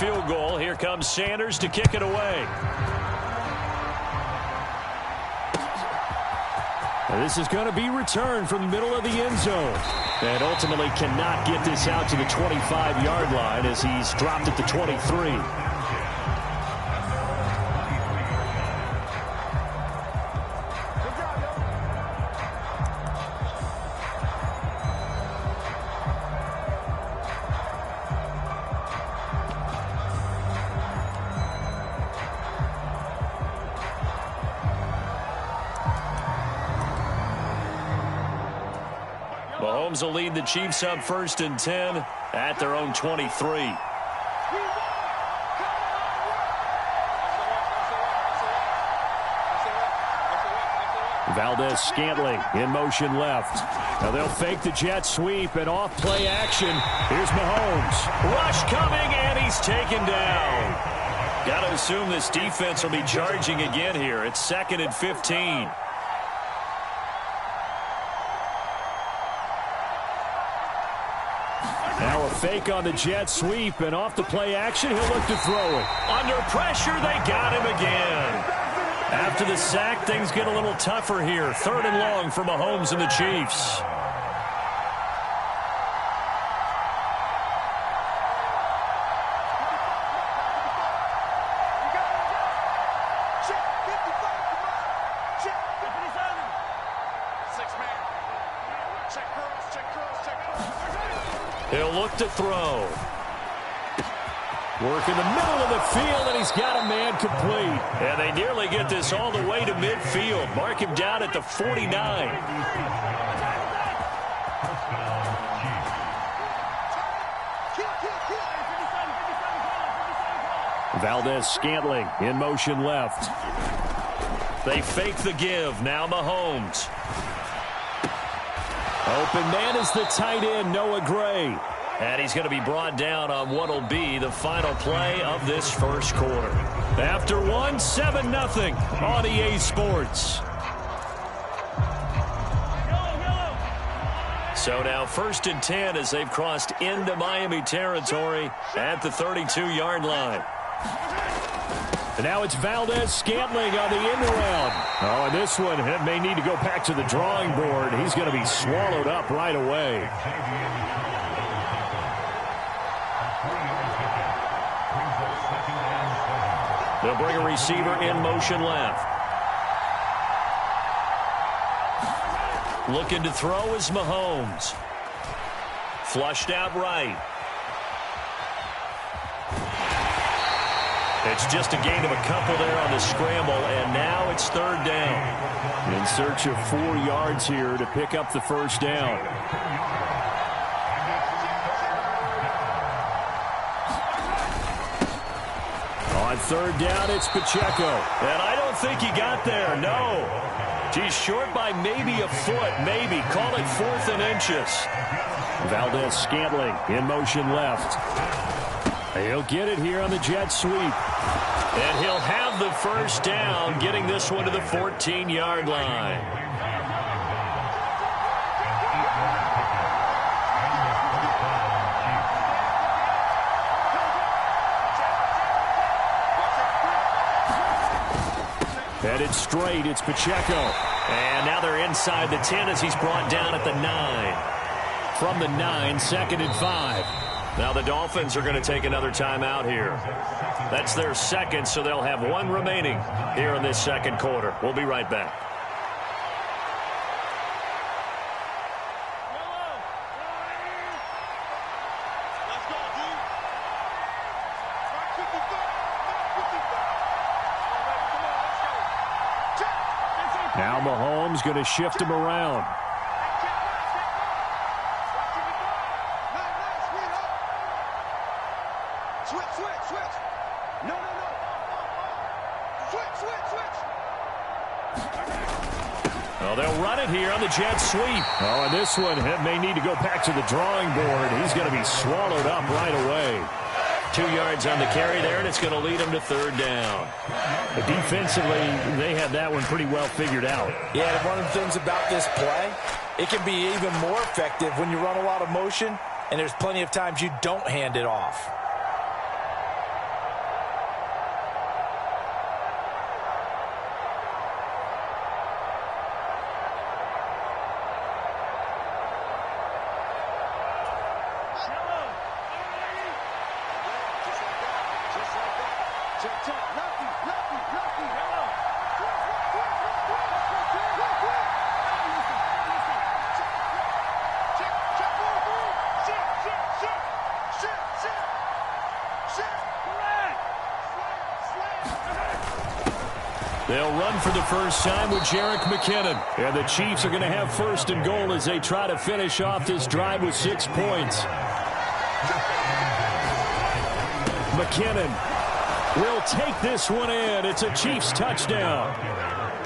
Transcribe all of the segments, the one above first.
field goal. Here comes Sanders to kick it away. And this is going to be returned from the middle of the end zone. And ultimately cannot get this out to the 25-yard line as he's dropped at the 23. Mahomes will lead the Chiefs up 1st and 10 at their own 23. Valdez-Scantling in motion left. Now they'll fake the jet sweep and off play action. Here's Mahomes. Rush coming, and he's taken down. Got to assume this defense will be charging again here. It's 2nd and 15. Now a fake on the jet sweep, and off the play action, he'll look to throw it. Under pressure, they got him again. After the sack, things get a little tougher here. 3rd and long for Mahomes and the Chiefs. He'll look to throw. Work in the middle of the field, and he's got a man complete. And they nearly get this all the way to midfield. Mark him down at the 49. Valdez-Scantling in motion left. They fake the give. Now Mahomes. Open man is the tight end, Noah Gray. And he's going to be brought down on what will be the final play of this first quarter. After one, 7-0 on EA Sports. So now 1st and 10 as they've crossed into Miami territory at the 32-yard line. And now it's Valdez-Scantling on the end around. Oh, and this one may need to go back to the drawing board. He's going to be swallowed up right away. They'll bring a receiver in motion left. Looking to throw is Mahomes. Flushed out right. It's just a gain of a couple there on the scramble, and now it's 3rd down. In search of 4 yards here to pick up the first down. On 3rd down, it's Pacheco. And I don't think he got there, no. He's short by maybe a foot, maybe. Call it 4th and inches. Valdez-Scantling in motion left. He'll get it here on the jet sweep. And he'll have the first down, getting this one to the 14-yard line. Headed straight, it's Pacheco. And now they're inside the 10 as he's brought down at the 9. From the 9, 2nd and 5. Now the Dolphins are going to take another timeout here. That's their second, so they'll have one remaining here in this second quarter. We'll be right back. Now Mahomes going to shift him around. Well, they'll run it here on the jet sweep. Oh, and this one may need to go back to the drawing board. He's going to be swallowed up right away. 2 yards on the carry there, and it's going to lead him to 3rd down. But defensively, they had that one pretty well figured out. Yeah, and one of the things about this play, it can be even more effective when you run a lot of motion, and there's plenty of times you don't hand it off. They'll run for the first time with Jerick McKinnon. And the Chiefs are going to have first and goal as they try to finish off this drive with 6 points. McKinnon will take this one in. It's a Chiefs touchdown.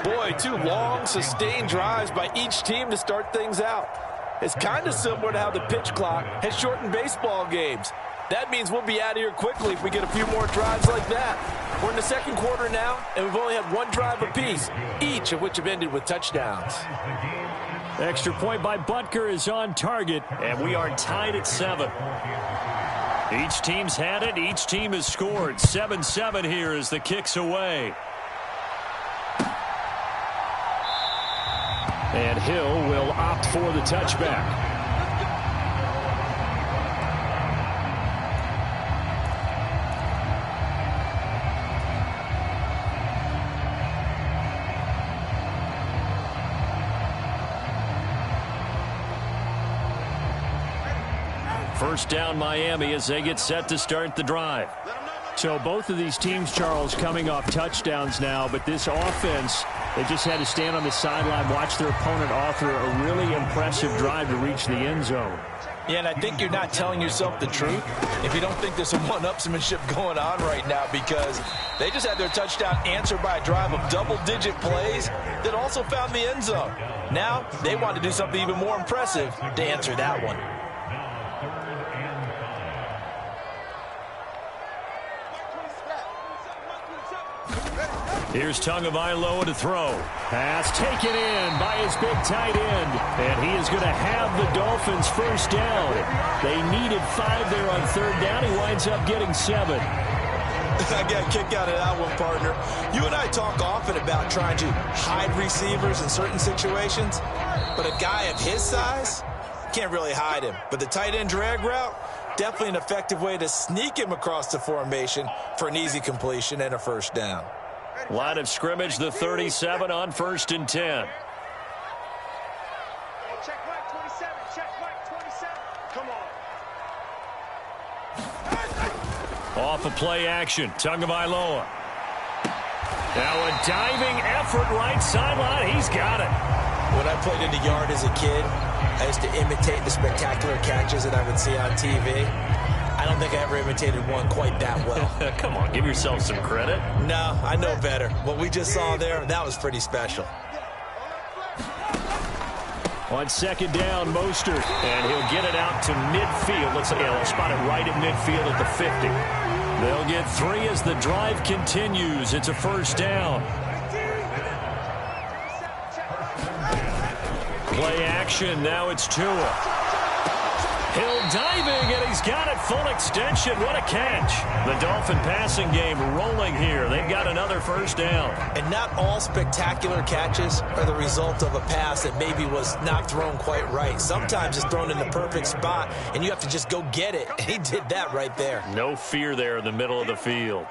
Boy, 2 long, sustained drives by each team to start things out. It's kind of similar to how the pitch clock has shortened baseball games. That means we'll be out of here quickly if we get a few more drives like that. We're in the second quarter now, and we've only had 1 drive apiece, each of which have ended with touchdowns. Extra point by Butker is on target, and we are tied at 7. Each team's had it. Each team has scored. 7-7 here as the kick's away. And Hill will opt for the touchback. First down Miami as they get set to start the drive. So both of these teams, Charles, coming off touchdowns now, but this offense, they just had to stand on the sideline, watch their opponent author a really impressive drive to reach the end zone. Yeah, and I think you're not telling yourself the truth if you don't think there's some one-upsmanship going on right now, because they just had their touchdown answered by a drive of double-digit plays that also found the end zone. Now they want to do something even more impressive to answer that one. Here's Tagovailoa to throw. Pass taken in by his big tight end. And he is going to have the Dolphins first down. They needed 5 there on third down. He winds up getting 7. I got a kick out of that one, partner. You and I talk often about trying to hide receivers in certain situations. But a guy of his size, can't really hide him. But the tight end drag route, definitely an effective way to sneak him across the formation for an easy completion and a first down. Line of scrimmage, the 37 on 1st and 10. Check right 27. Check right 27. Come on. Off of play action. Tagovailoa. Now a diving effort right sideline. He's got it. When I played in the yard as a kid, I used to imitate the spectacular catches that I would see on TV. I don't think I ever imitated one quite that well. Come on, give yourself some credit. No, I know better. What we just saw there, that was pretty special. On second down, Mostert, and he'll get it out to midfield. They'll spot it right at midfield at the 50. They'll get 3 as the drive continues. It's a first down. Play action, now it's Tua. Hill diving, and he's got it full extension. What a catch. The Dolphin passing game rolling here. They've got another first down. And not all spectacular catches are the result of a pass that maybe was not thrown quite right. Sometimes it's thrown in the perfect spot, and you have to just go get it. And he did that right there. No fear there in the middle of the field.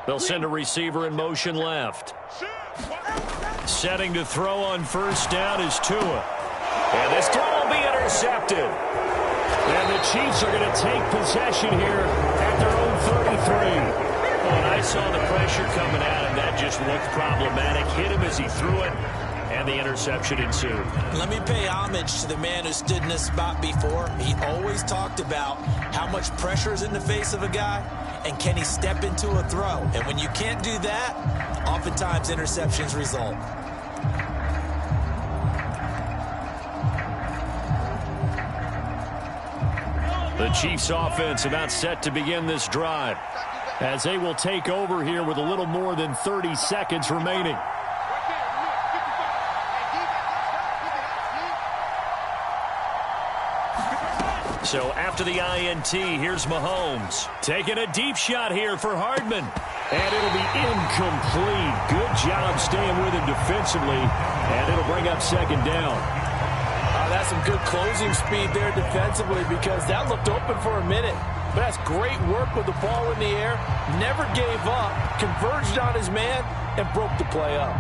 They'll send a receiver in motion left. Setting to throw on first down is Tua. And this throw will be intercepted. And the Chiefs are going to take possession here at their own 33. And I saw the pressure coming at him. That just looked problematic. Hit him as he threw it, and the interception ensued. Let me pay homage to the man who stood in this spot before. He always talked about how much pressure is in the face of a guy, and can he step into a throw? And when you can't do that, oftentimes interceptions result. The Chiefs offense about set to begin this drive as they will take over here with a little more than 30 seconds remaining. So after the INT, here's Mahomes. Taking a deep shot here for Hardman. And it'll be incomplete. Good job staying with him defensively. And it'll bring up second down. That got some good closing speed there defensively because that looked open for a minute. But that's great work with the ball in the air. Never gave up, converged on his man, and broke the play up.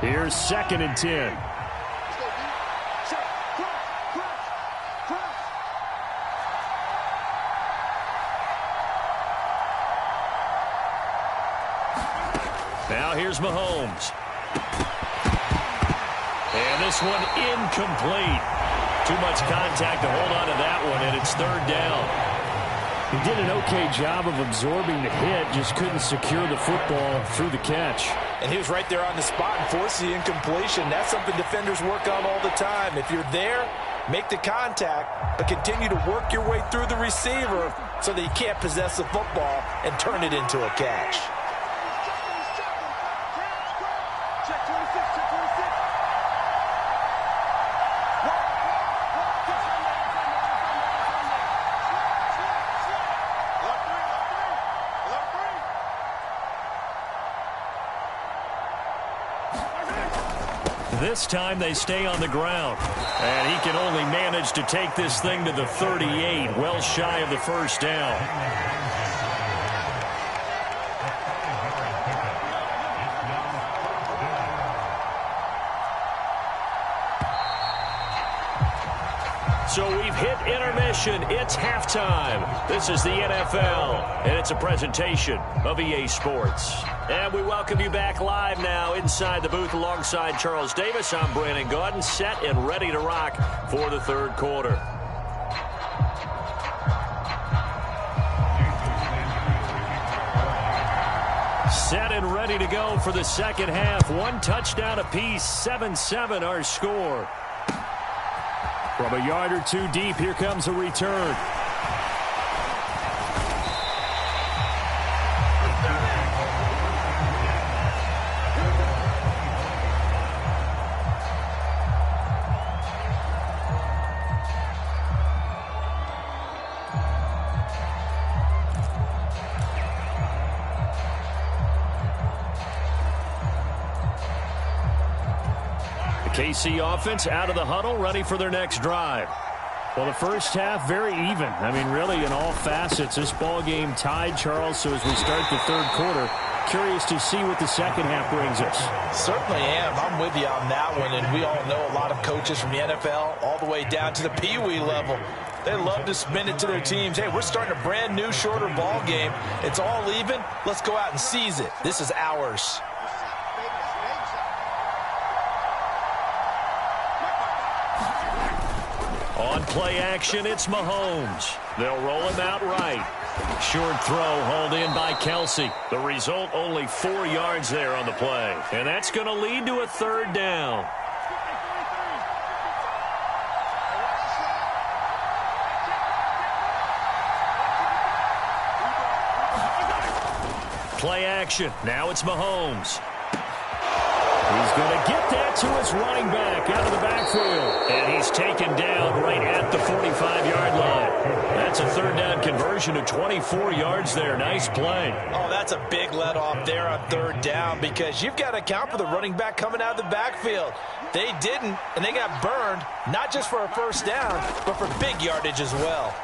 Here's 2nd and 10. Now here's Mahomes. And this one incomplete. Too much contact to hold on to that one, and it's 3rd down. He did an okay job of absorbing the hit, just couldn't secure the football through the catch. And he was right there on the spot and forced the incompletion. That's something defenders work on all the time. If you're there, make the contact, but continue to work your way through the receiver so that you can't possess the football and turn it into a catch. This time they stay on the ground. And he can only manage to take this thing to the 38, well shy of the 1st down. So we've hit intermission. It's halftime. This is the NFL, and it's a presentation of EA Sports. And we welcome you back live now inside the booth alongside Charles Davis. I'm Brandon Gaudin, set and ready to rock for the 3rd quarter. Set and ready to go for the 2nd half. 1 touchdown apiece, 7-7 our score. From a yard or 2 deep, here comes a return. KC offense out of the huddle, ready for their next drive. Well, the first half, very even. I mean, really, in all facets, this ball game tied, Charles. So as we start the 3rd quarter, curious to see what the 2nd half brings us. Certainly am. I'm with you on that one. And we all know a lot of coaches from the NFL all the way down to the Pee-wee level. They love to spin it to their teams. Hey, we're starting a brand new, shorter ball game. It's all even. Let's go out and seize it. This is ours. On play action, it's Mahomes. They'll roll him out right. Short throw hauled in by Kelsey. The result, only 4 yards there on the play. And that's going to lead to a 3rd down. Play action. Now it's Mahomes. He's going to get that to his running back out of the backfield. And he's taken down right at the 45-yard line. That's a 3rd down conversion to 24 yards there. Nice play. Oh, that's a big let off there on 3rd down because you've got to account for the running back coming out of the backfield. They didn't, and they got burned, not just for a 1st down, but for big yardage as well.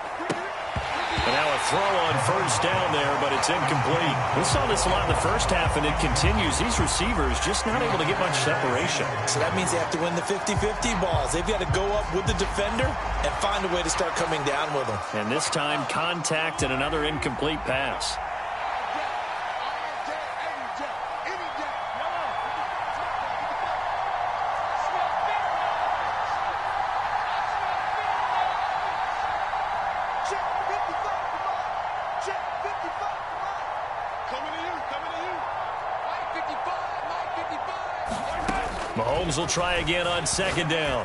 And now a throw on 1st down there, but it's incomplete. We saw this a lot in the 1st half, and it continues. These receivers just not able to get much separation. So that means they have to win the 50-50 balls. They've got to go up with the defender and find a way to start coming down with them. And this time, contact and another incomplete pass. Mahomes will try again on 2nd down.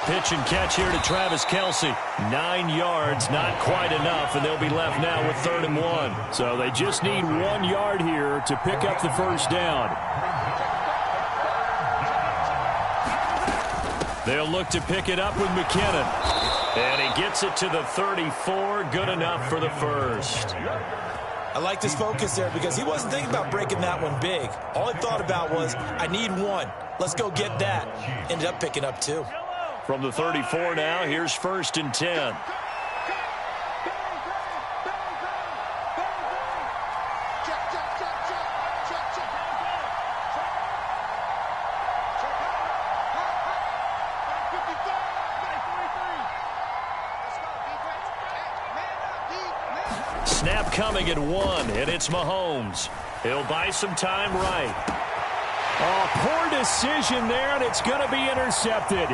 Pitch and catch here to Travis Kelsey. 9 yards, not quite enough, and they'll be left now with 3rd and 1. So they just need 1 yard here to pick up the 1st down. They'll look to pick it up with McKinnon. And he gets it to the 34. Good enough for the first. I liked his focus there because he wasn't thinking about breaking that one big. All he thought about was, I need one. Let's go get that. Ended up picking up 2. From the 34 now, here's 1st and 10. Snap coming at 1, and it's Mahomes. He'll buy some time right. Oh, poor decision there, and it's going to be intercepted.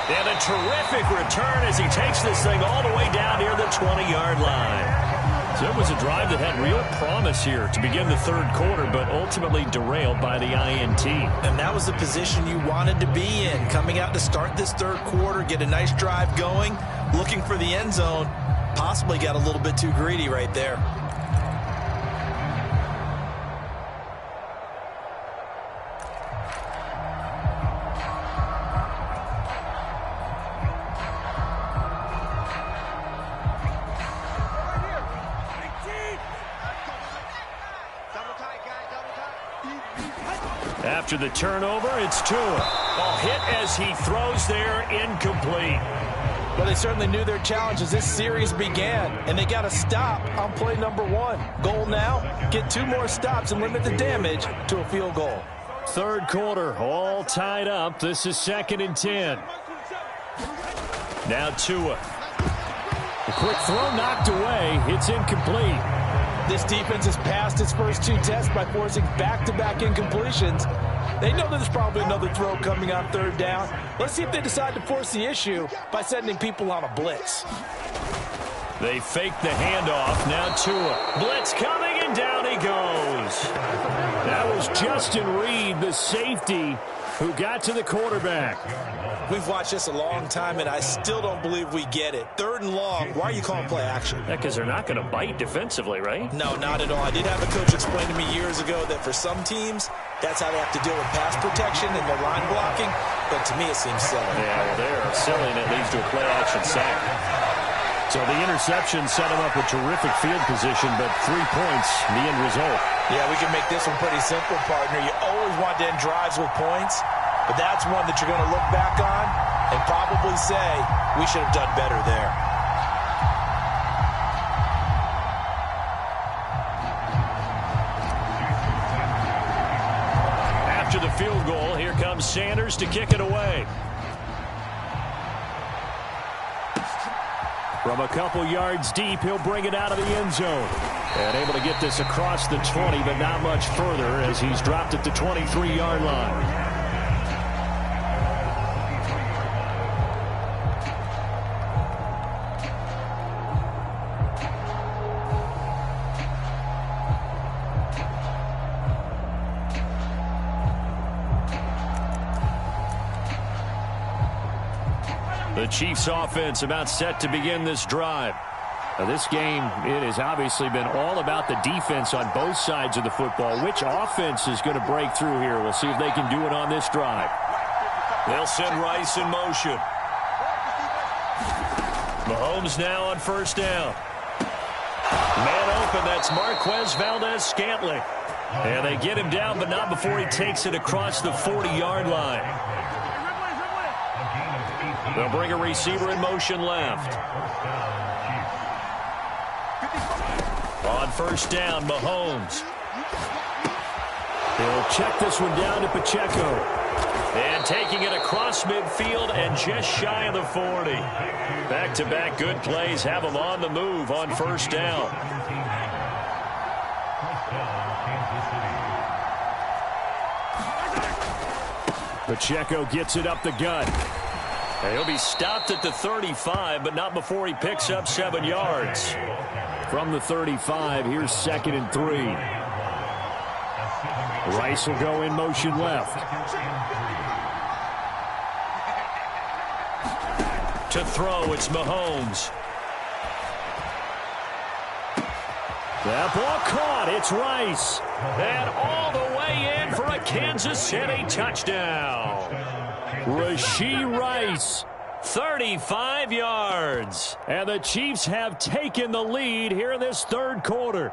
And a terrific return as he takes this thing all the way down near the 20-yard line. So it was a drive that had real promise here to begin the third quarter, but ultimately derailed by the INT. And that was the position you wanted to be in, coming out to start this third quarter, get a nice drive going, looking for the end zone. Possibly got a little bit too greedy right there. After the turnover, it's Tua. A hit as he throws there, incomplete. Well, they certainly knew their challenge as this series began, and they got to stop on play number 1. Goal now, get 2 more stops and limit the damage to a field goal. Third quarter, all tied up. This is 2nd and 10. Now Tua. A quick throw knocked away. It's incomplete. This defense has passed its first 2 tests by forcing back-to-back incompletions. They know there's probably another throw coming on 3rd down. Let's see if they decide to force the issue by sending people on a blitz. They fake the handoff. Now Tua. Blitz coming, and down he goes. That was Justin Reed, the safety, who got to the quarterback. We've watched this a long time, and I still don't believe we get it. 3rd and long. Why are you calling play action? Yeah, because they're not going to bite defensively, right? No, not at all. I did have a coach explain to me years ago that for some teams, that's how they have to deal with pass protection and their line blocking. But to me, it seems silly. Yeah, well, they're silly, and it leads to a play-action sack. So the interception set him up with terrific field position, but 3 points, the end result. Yeah, we can make this one pretty simple, partner. You always want to end drives with points, but that's one that you're going to look back on and probably say, we should have done better there. After the field goal, here comes Sanders to kick it away. From a couple yards deep, he'll bring it out of the end zone. And able to get this across the 20, but not much further as he's dropped at the 23-yard line. The Chiefs offense about set to begin this drive. Now this game, it has obviously been all about the defense on both sides of the football. Which offense is going to break through here? We'll see if they can do it on this drive. They'll send Rice in motion. Mahomes now on 1st down. Man open, that's Marquez Valdez-Scantling. And they get him down, but not before he takes it across the 40-yard line. They'll bring a receiver in motion left. On 1st down, Mahomes. He'll check this one down to Pacheco. And taking it across midfield and just shy of the 40. Back-to-back good plays have him on the move on 1st down. Pacheco gets it up the gut. And he'll be stopped at the 35, but not before he picks up 7 yards. From the 35, here's 2nd and 3. Rice will go in motion left. To throw, it's Mahomes. That ball caught. It's Rice. And all the way in for a Kansas City touchdown. Rashee Rice, 35 yards. And the Chiefs have taken the lead here in this third quarter.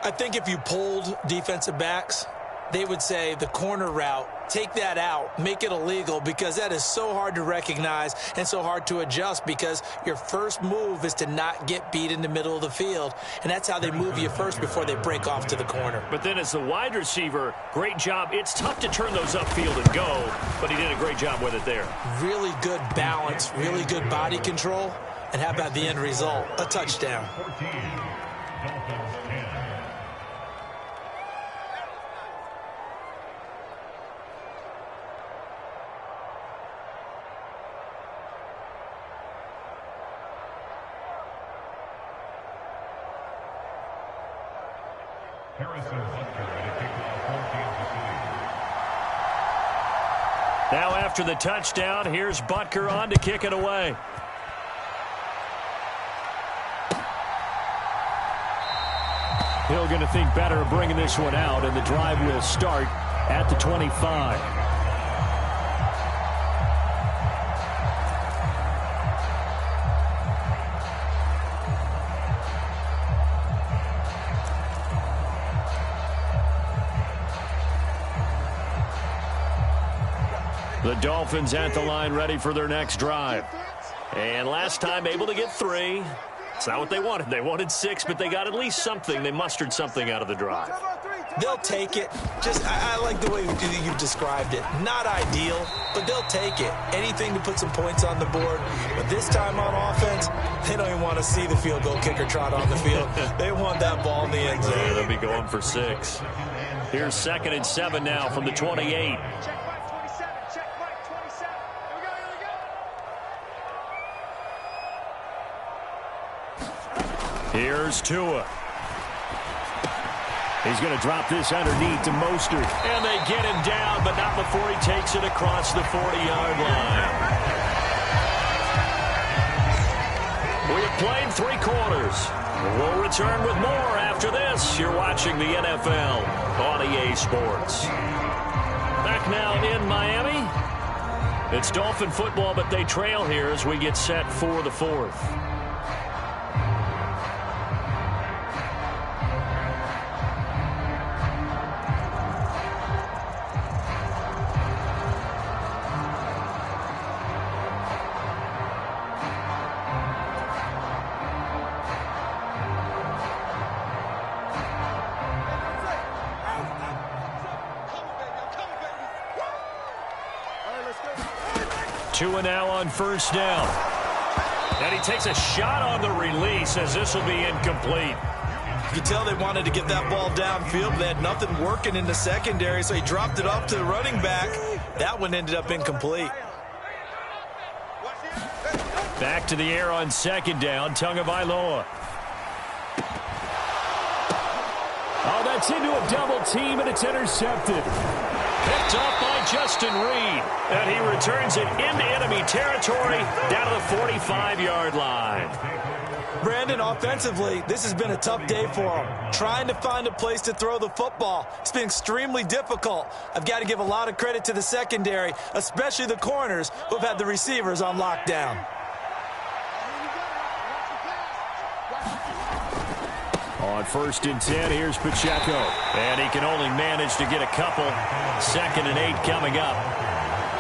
I think if you polled defensive backs, they would say the corner route, take that out, make it illegal, because that is so hard to recognize and so hard to adjust, because your first move is to not get beat in the middle of the field, and that's how they move you first before they break off to the corner. But then as the wide receiver, great job. It's tough to turn those upfield and go, but he did a great job with it there. Really good balance, really good body control, and how about the end result? A touchdown. Now after the touchdown, here's Butker on to kick it away. Hill going to think better of bringing this one out, and the drive will start at the 25. The Dolphins at the line, ready for their next drive. And last time able to get 3. It's not what they wanted. They wanted 6, but they got at least something. They mustered something out of the drive. They'll take it. I like the way you described it. Not ideal, but they'll take it. Anything to put some points on the board. But this time on offense, they don't even want to see the field goal kicker trot on the field. They want that ball in the end zone. Yeah, they'll be going for 6. Here's 2nd and 7 now from the 28. Here's Tua. He's going to drop this underneath to Mostert. And they get him down, but not before he takes it across the 40-yard line. We have played 3 quarters. We'll return with more after this. You're watching the NFL on EA Sports. Back now in Miami. It's Dolphin football, but they trail here as we get set for the 4th. Tua now on 1st down. And he takes a shot on the release as this will be incomplete. You can tell they wanted to get that ball downfield, but they had nothing working in the secondary, so he dropped it off to the running back. That one ended up incomplete. Back to the air on 2nd down, Tagovailoa. Oh, that's into a double team, and it's intercepted. Picked up by Justin Reed. And he returns it into enemy territory down to the 45-yard line. Brandon, offensively, this has been a tough day for him. Trying to find a place to throw the football. It's been extremely difficult. I've got to give a lot of credit to the secondary, especially the corners who have had the receivers on lockdown. On 1st and 10, here's Pacheco. And he can only manage to get a couple. 2nd and 8 coming up.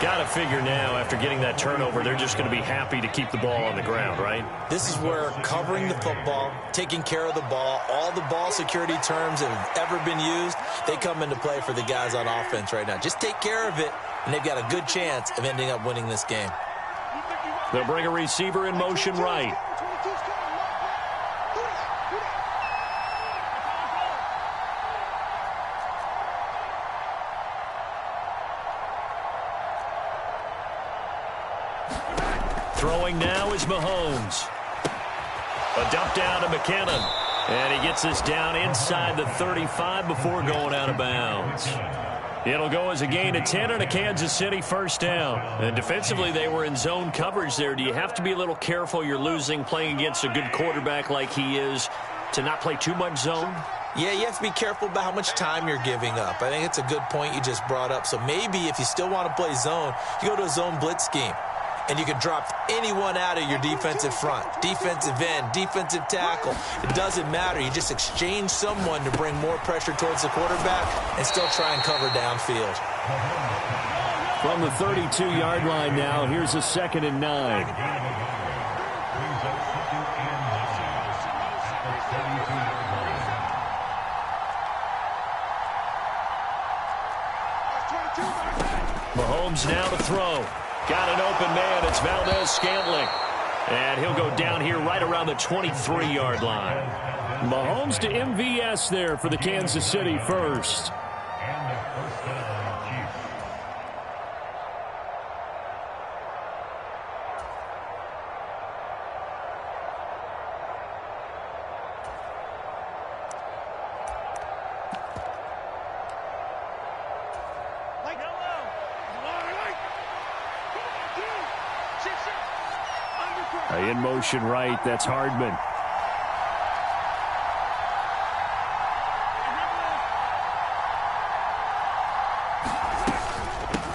Got to figure now, after getting that turnover, they're just going to be happy to keep the ball on the ground, right? This is where covering the football, taking care of the ball, all the ball security terms that have ever been used, they come into play for the guys on offense right now. Just take care of it, and they've got a good chance of ending up winning this game. They'll bring a receiver in motion right. Throwing now is Mahomes. A dump down to McKinnon. And he gets this down inside the 35 before going out of bounds. It'll go as a gain of 10 and a Kansas City 1st down. And defensively, they were in zone coverage there. Do you have to be a little careful? You're losing playing against a good quarterback like he is. to not play too much zone? Yeah, you have to be careful about how much time you're giving up. I think it's a good point you just brought up. So maybe if you still want to play zone, you go to a zone blitz scheme. And you can drop anyone out of your defensive front. Defensive end, defensive tackle. It doesn't matter. You just exchange someone to bring more pressure towards the quarterback and still try and cover downfield. From the 32-yard line now, here's a 2nd and 9. Mahomes now to throw. Got an open man. It's Valdez-Scantling. And he'll go down here right around the 23-yard line. Mahomes to MVS there for the Kansas City first. In motion right, that's Hardman.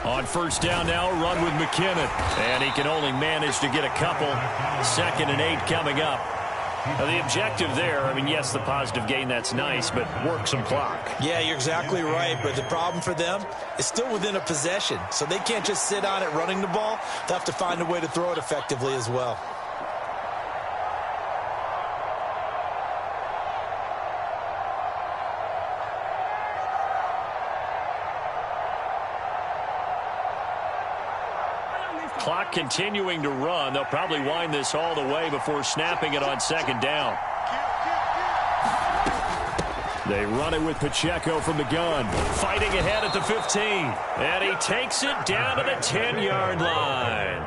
On first down now, run with McKinnon. And he can only manage to get a couple. 2nd and 8 coming up. Now the objective there, I mean, yes, the positive gain, that's nice, but work some clock. Yeah, you're exactly right, but the problem for them is still within a possession. So they can't just sit on it running the ball. They'll have to find a way to throw it effectively as well. Clock continuing to run. They'll probably wind this all the way before snapping it on 2nd down. They run it with Pacheco from the gun. Fighting ahead at the 15. And he takes it down to the 10-yard line.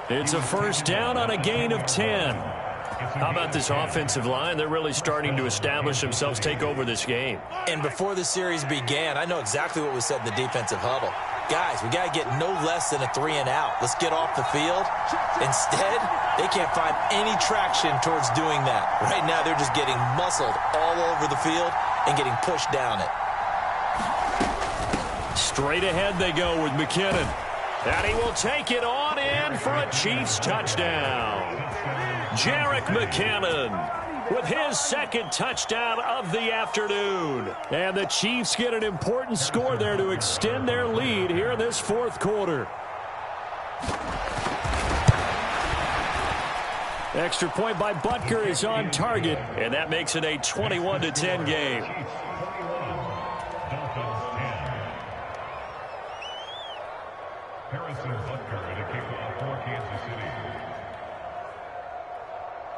It's a first down on a gain of 10. How about this offensive line? They're really starting to establish themselves, take over this game. And before the series began, I know exactly what was said in the defensive huddle. Guys, we got to get no less than a 3-and-out. Let's get off the field. Instead, they can't find any traction towards doing that. Right now, they're just getting muscled all over the field and getting pushed down it. Straight ahead they go with McKinnon. And he will take it on in for a Chiefs touchdown. Jerick McKinnon with his 2nd touchdown of the afternoon. And the Chiefs get an important score there to extend their lead here in this 4th quarter. Extra point by Butker is on target, and that makes it a 21-10 game.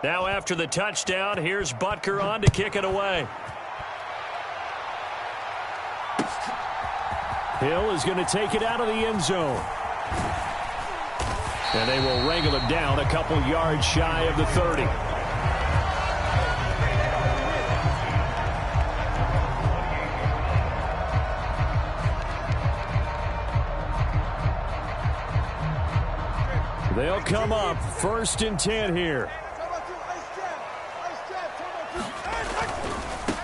Now after the touchdown, here's Butker on to kick it away. Hill is going to take it out of the end zone. And they will wrangle him down a couple yards shy of the 30. They'll come up 1st and 10 here.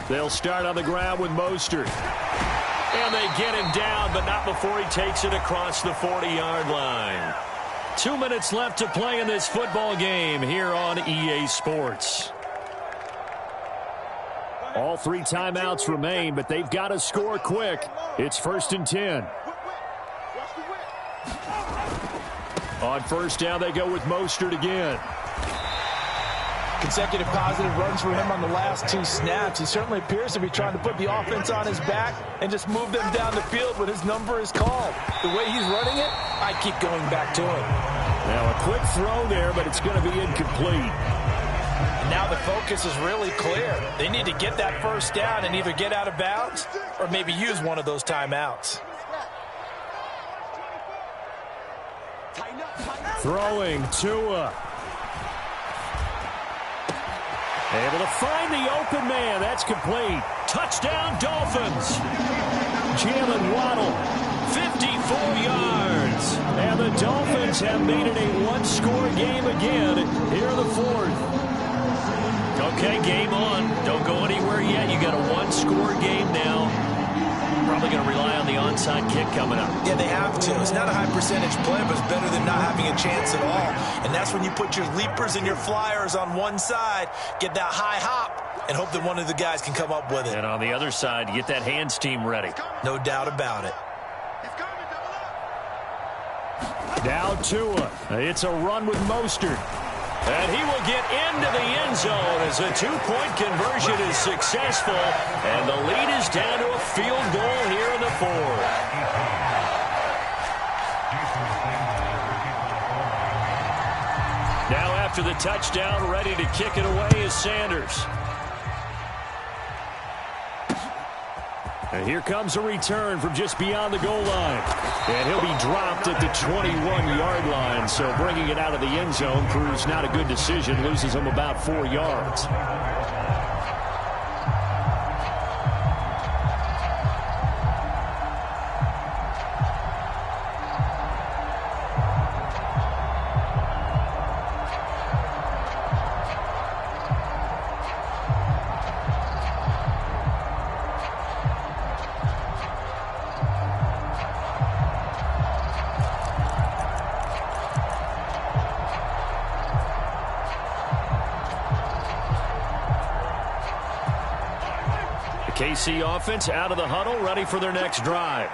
They'll start on the ground with Mostert. And they get him down, but not before he takes it across the 40-yard line. 2 minutes left to play in this football game here on EA Sports. All 3 timeouts remain, but they've got to score quick. It's 1st and 10. On first down, they go with Mostert again. Consecutive positive runs for him on the last 2 snaps. He certainly appears to be trying to put the offense on his back and just move them down the field when his number is called. The way he's running it, I keep going back to him. Now a quick throw there, but it's going to be incomplete. And now the focus is really clear. They need to get that first down and either get out of bounds or maybe use one of those timeouts. Throwing Tua. Able to find the open man. That's complete. Touchdown, Dolphins. Jalen Waddle, 54 yards. And the Dolphins have made it a one-score game again here in the 4th. Okay, game on. Don't go anywhere yet. You got a one-score game now. Probably going to rely on the onside kick coming up. Yeah, they have to. It's not a high percentage play, but it's better than not having a chance at all. And that's when you put your leapers and your flyers on one side, get that high hop, and hope that one of the guys can come up with it. And on the other side, get that hands team ready. No doubt about it. Now Tua. It's a run with Mostert. And he will get into the end zone as a two-point conversion is successful. And the lead is down to a field goal here in the fourth. Now after the touchdown, ready to kick it away is Sanders. And here comes a return from just beyond the goal line. And he'll be dropped at the 21-yard line. So bringing it out of the end zone proves not a good decision. Loses him about 4 yards. KC offense out of the huddle, ready for their next drive.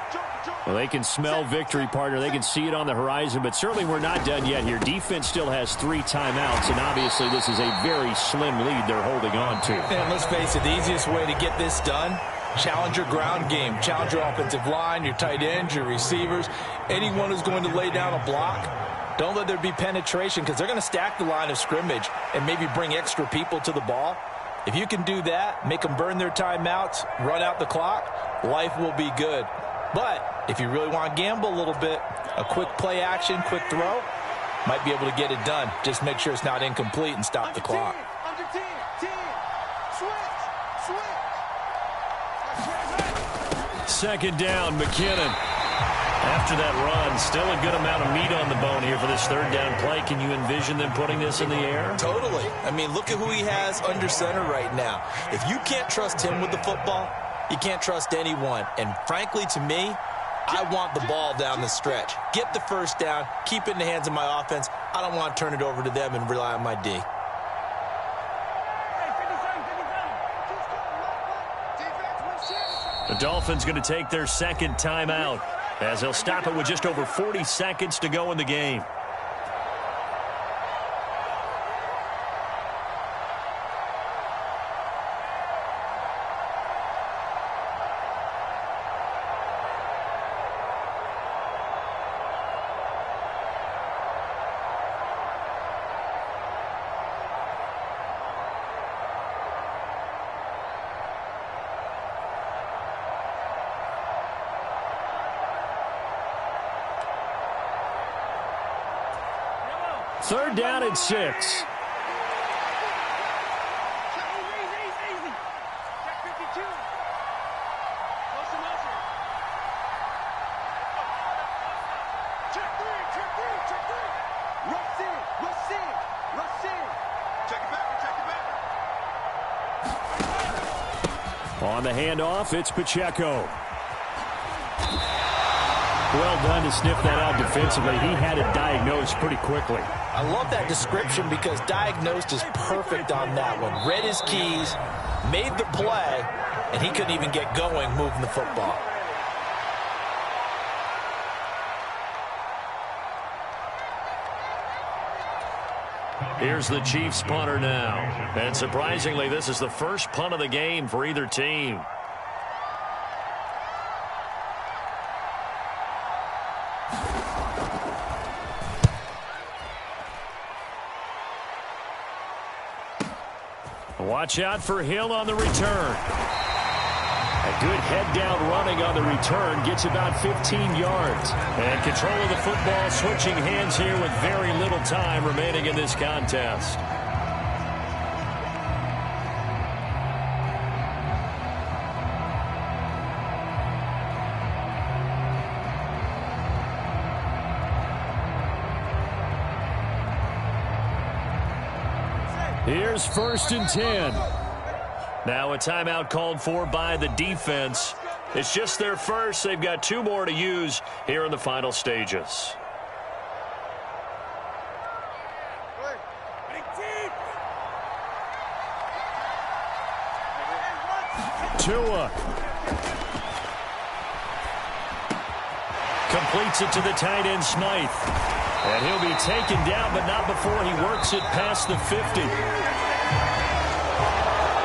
Well, they can smell victory, partner. They can see it on the horizon, but certainly we're not done yet here. Defense still has 3 timeouts, and obviously this is a very slim lead they're holding on to. And let's face it, the easiest way to get this done, challenge your ground game. Challenge your offensive line, your tight ends, your receivers, anyone who's going to lay down a block. Don't let there be penetration because they're going to stack the line of scrimmage and maybe bring extra people to the ball. If you can do that, make them burn their timeouts, run out the clock, life will be good. But if you really want to gamble a little bit, a quick play action, quick throw, might be able to get it done. Just make sure it's not incomplete and stop the clock. Second down, McKinnon. After that run, still a good amount of meat on the bone here for this third down play. Can you envision them putting this in the air? Totally. I mean, look at who he has under center right now. If you can't trust him with the football, you can't trust anyone. And frankly, to me, I want the ball down the stretch. Get the first down, keep it in the hands of my offense. I don't want to turn it over to them and rely on my D. The Dolphins going to take their second timeout, as they'll stop it with just over 40 seconds to go in the game. Third down and 6. On the handoff, it's Pacheco. Well done to sniff that out defensively. He had it diagnosed pretty quickly. I love that description because diagnosed is perfect on that one. Read his keys, made the play, and he couldn't even get going moving the football. Here's the Chiefs punter now. And surprisingly, this is the first punt of the game for either team. Watch out for Hill on the return. A good head-down running on the return gets about 15 yards. And control of the football switching hands here with very little time remaining in this contest. Here's 1st and 10. Now a timeout called for by the defense. It's just their first. They've got 2 more to use here in the final stages. Tua completes it to the tight end, Smythe. And he'll be taken down, but not before he works it past the 50.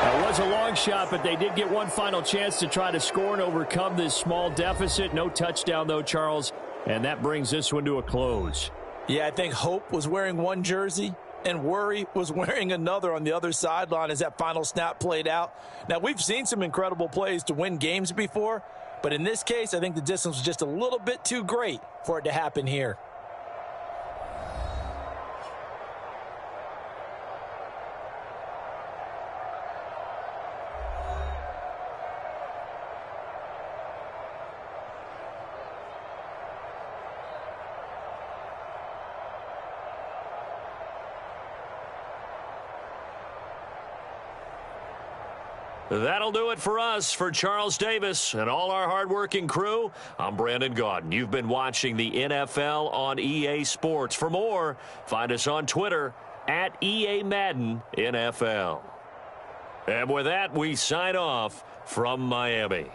That was a long shot, but they did get one final chance to try to score and overcome this small deficit. No touchdown, though, Charles. And that brings this one to a close. Yeah, I think Hope was wearing one jersey and Worry was wearing another on the other sideline as that final snap played out. Now, we've seen some incredible plays to win games before, but in this case, I think the distance was just a little bit too great for it to happen here. That'll do it for us. For Charles Davis and all our hardworking crew, I'm Brandon Gaudin. You've been watching the NFL on EA Sports. For more, find us on Twitter at EA Madden NFL. And with that, we sign off from Miami.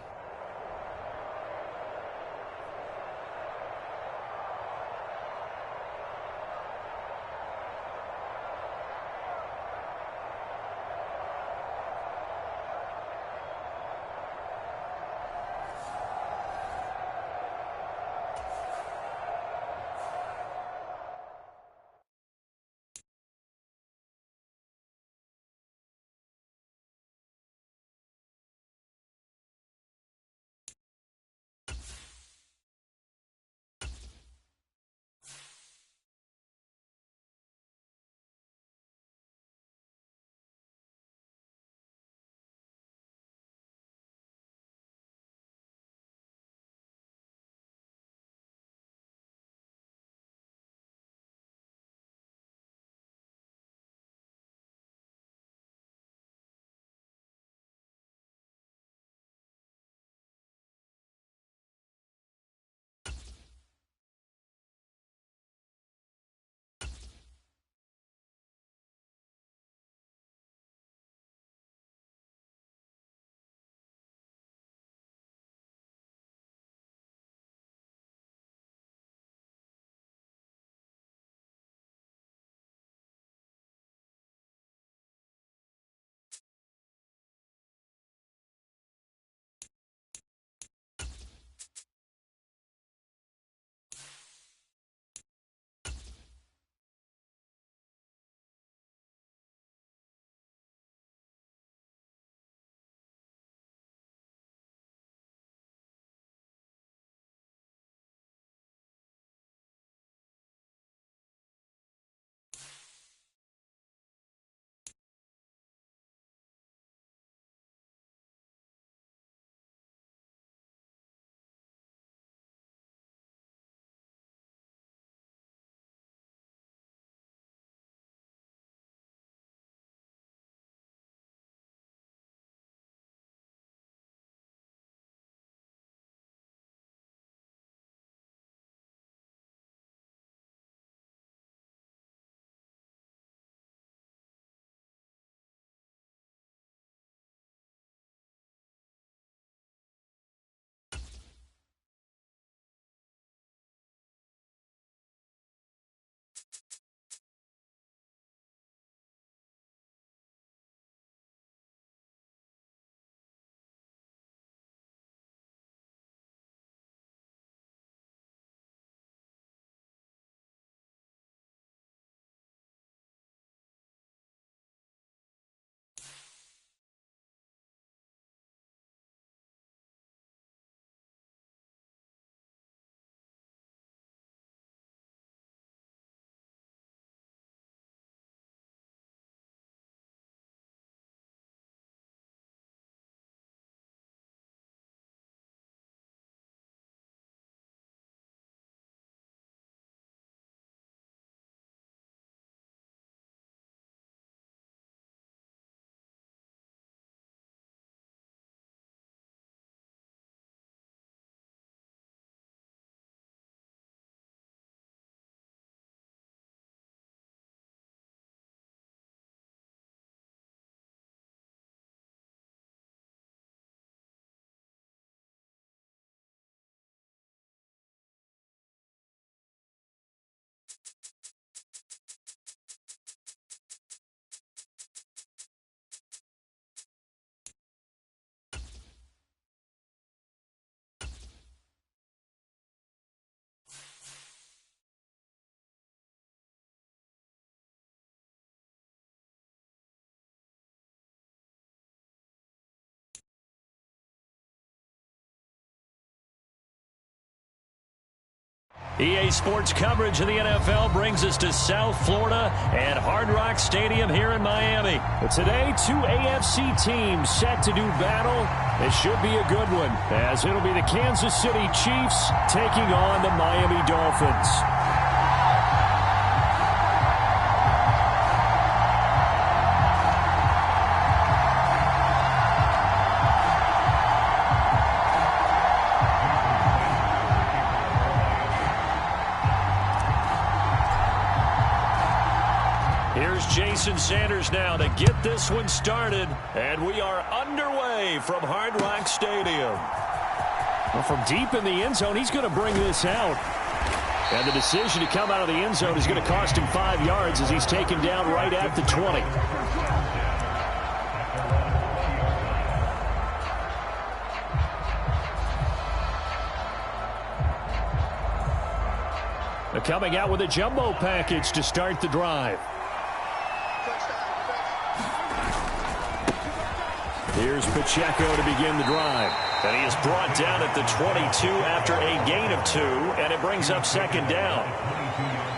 EA Sports coverage of the NFL brings us to South Florida and Hard Rock Stadium here in Miami. But today, two AFC teams set to do battle. It should be a good one, as it'll be the Kansas City Chiefs taking on the Miami Dolphins. Jason Sanders now to get this one started, and we are underway from Hard Rock Stadium. Well, from deep in the end zone, he's going to bring this out. And the decision to come out of the end zone is going to cost him 5 yards as he's taken down right at the 20. They're coming out with a jumbo package to start the drive. Here's Pacheco to begin the drive. And he is brought down at the 22 after a gain of 2, and it brings up second down.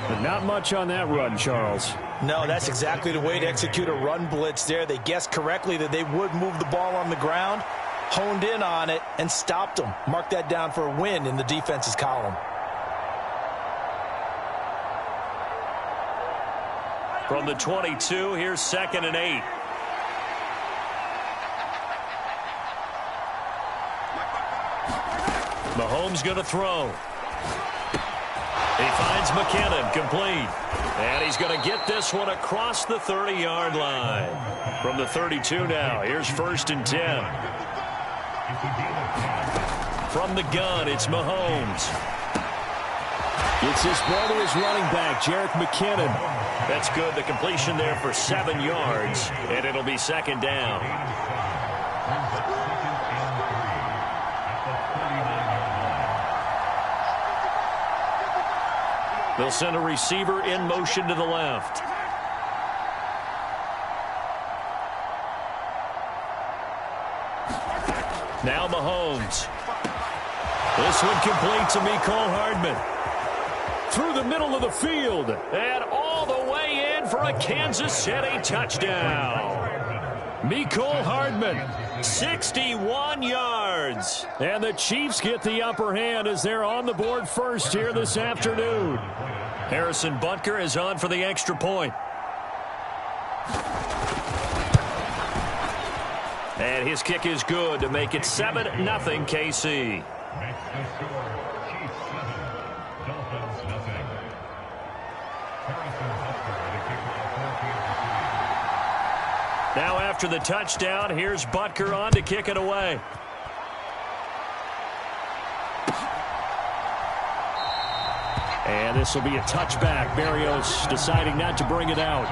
But not much on that run, Charles. No, that's exactly the way to execute a run blitz there. They guessed correctly that they would move the ball on the ground, honed in on it, and stopped them. Mark that down for a win in the defense's column. From the 22, here's 2nd and 8. Mahomes going to throw. He finds McKinnon, complete. And he's going to get this one across the 30-yard line. From the 32 now, here's 1st and 10. From the gun, it's Mahomes. Gets his ball to his running back, Jerick McKinnon. That's good. The completion there for 7 yards, and it'll be second down. They'll send a receiver in motion to the left. Now Mahomes. This one complete to Mecole Hardman. Through the middle of the field. And all the way in for a Kansas City touchdown. Mecole Hardman, 61 yards. And the Chiefs get the upper hand as they're on the board first here this afternoon. Harrison Butker is on for the extra point. And his kick is good to make it 7-0 KC. Now after the touchdown, here's Butker on to kick it away. And this will be a touchback. Berrios deciding not to bring it out.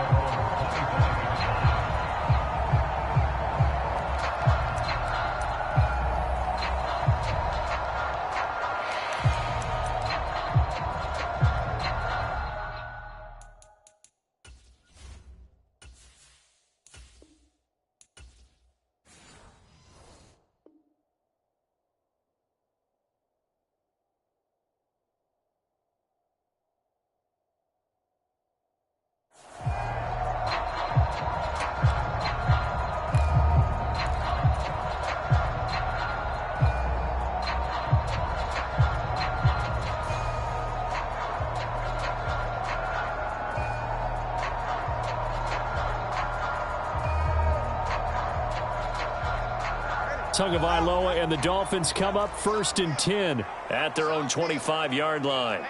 Tagovailoa and the Dolphins come up 1st and 10 at their own 25-yard line.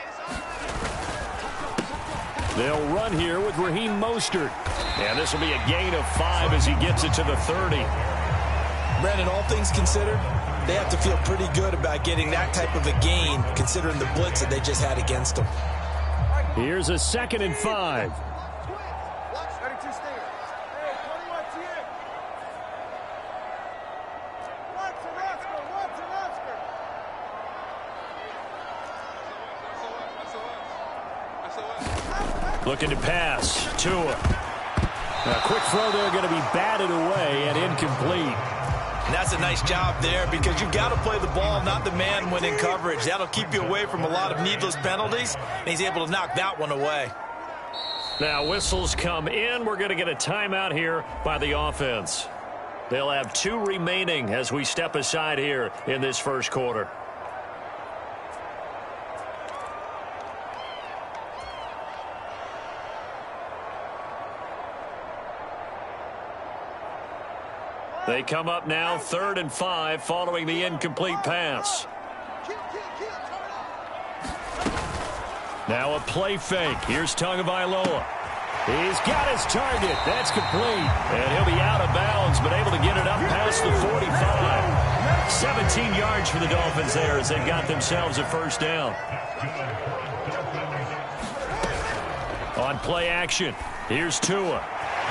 They'll run here with Raheem Mostert. And this will be a gain of 5 as he gets it to the 30. Brandon, all things considered, they have to feel pretty good about getting that type of a gain considering the blitz that they just had against them. Here's a 2nd and 5. Looking to pass. Tua. A quick throw there going to be batted away and incomplete. And that's a nice job there because you've got to play the ball, not the man when in coverage. That'll keep you away from a lot of needless penalties, and he's able to knock that one away. Now whistles come in. We're going to get a timeout here by the offense. They'll have 2 remaining as we step aside here in this first quarter. They come up now 3rd and 5 following the incomplete pass. Now a play fake. Here's Tagovailoa. He's got his target. That's complete. And he'll be out of bounds, but able to get it up past the 45. 17 yards for the Dolphins there as they've got themselves a first down. On play action, here's Tua.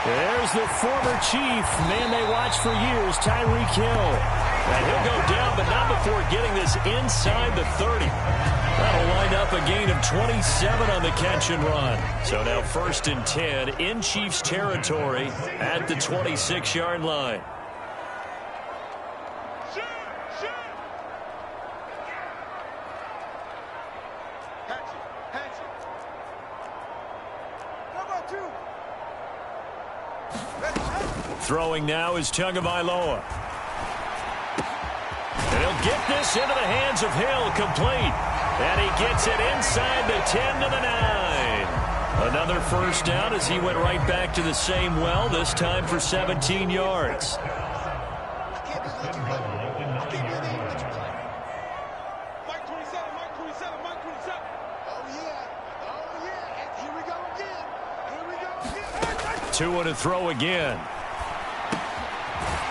There's the former Chief, man they watched for years, Tyreek Hill. And he'll go down, but not before getting this inside the 30. That'll line up a gain of 27 on the catch and run. So now 1st and 10 in Chiefs territory at the 26-yard line. Throwing now is Tagovailoa. And he'll get this into the hands of Hill, complete. And he gets it inside the 10 to the 9. Another first down as he went right back to the same well, this time for 17 yards. Tua to throw again.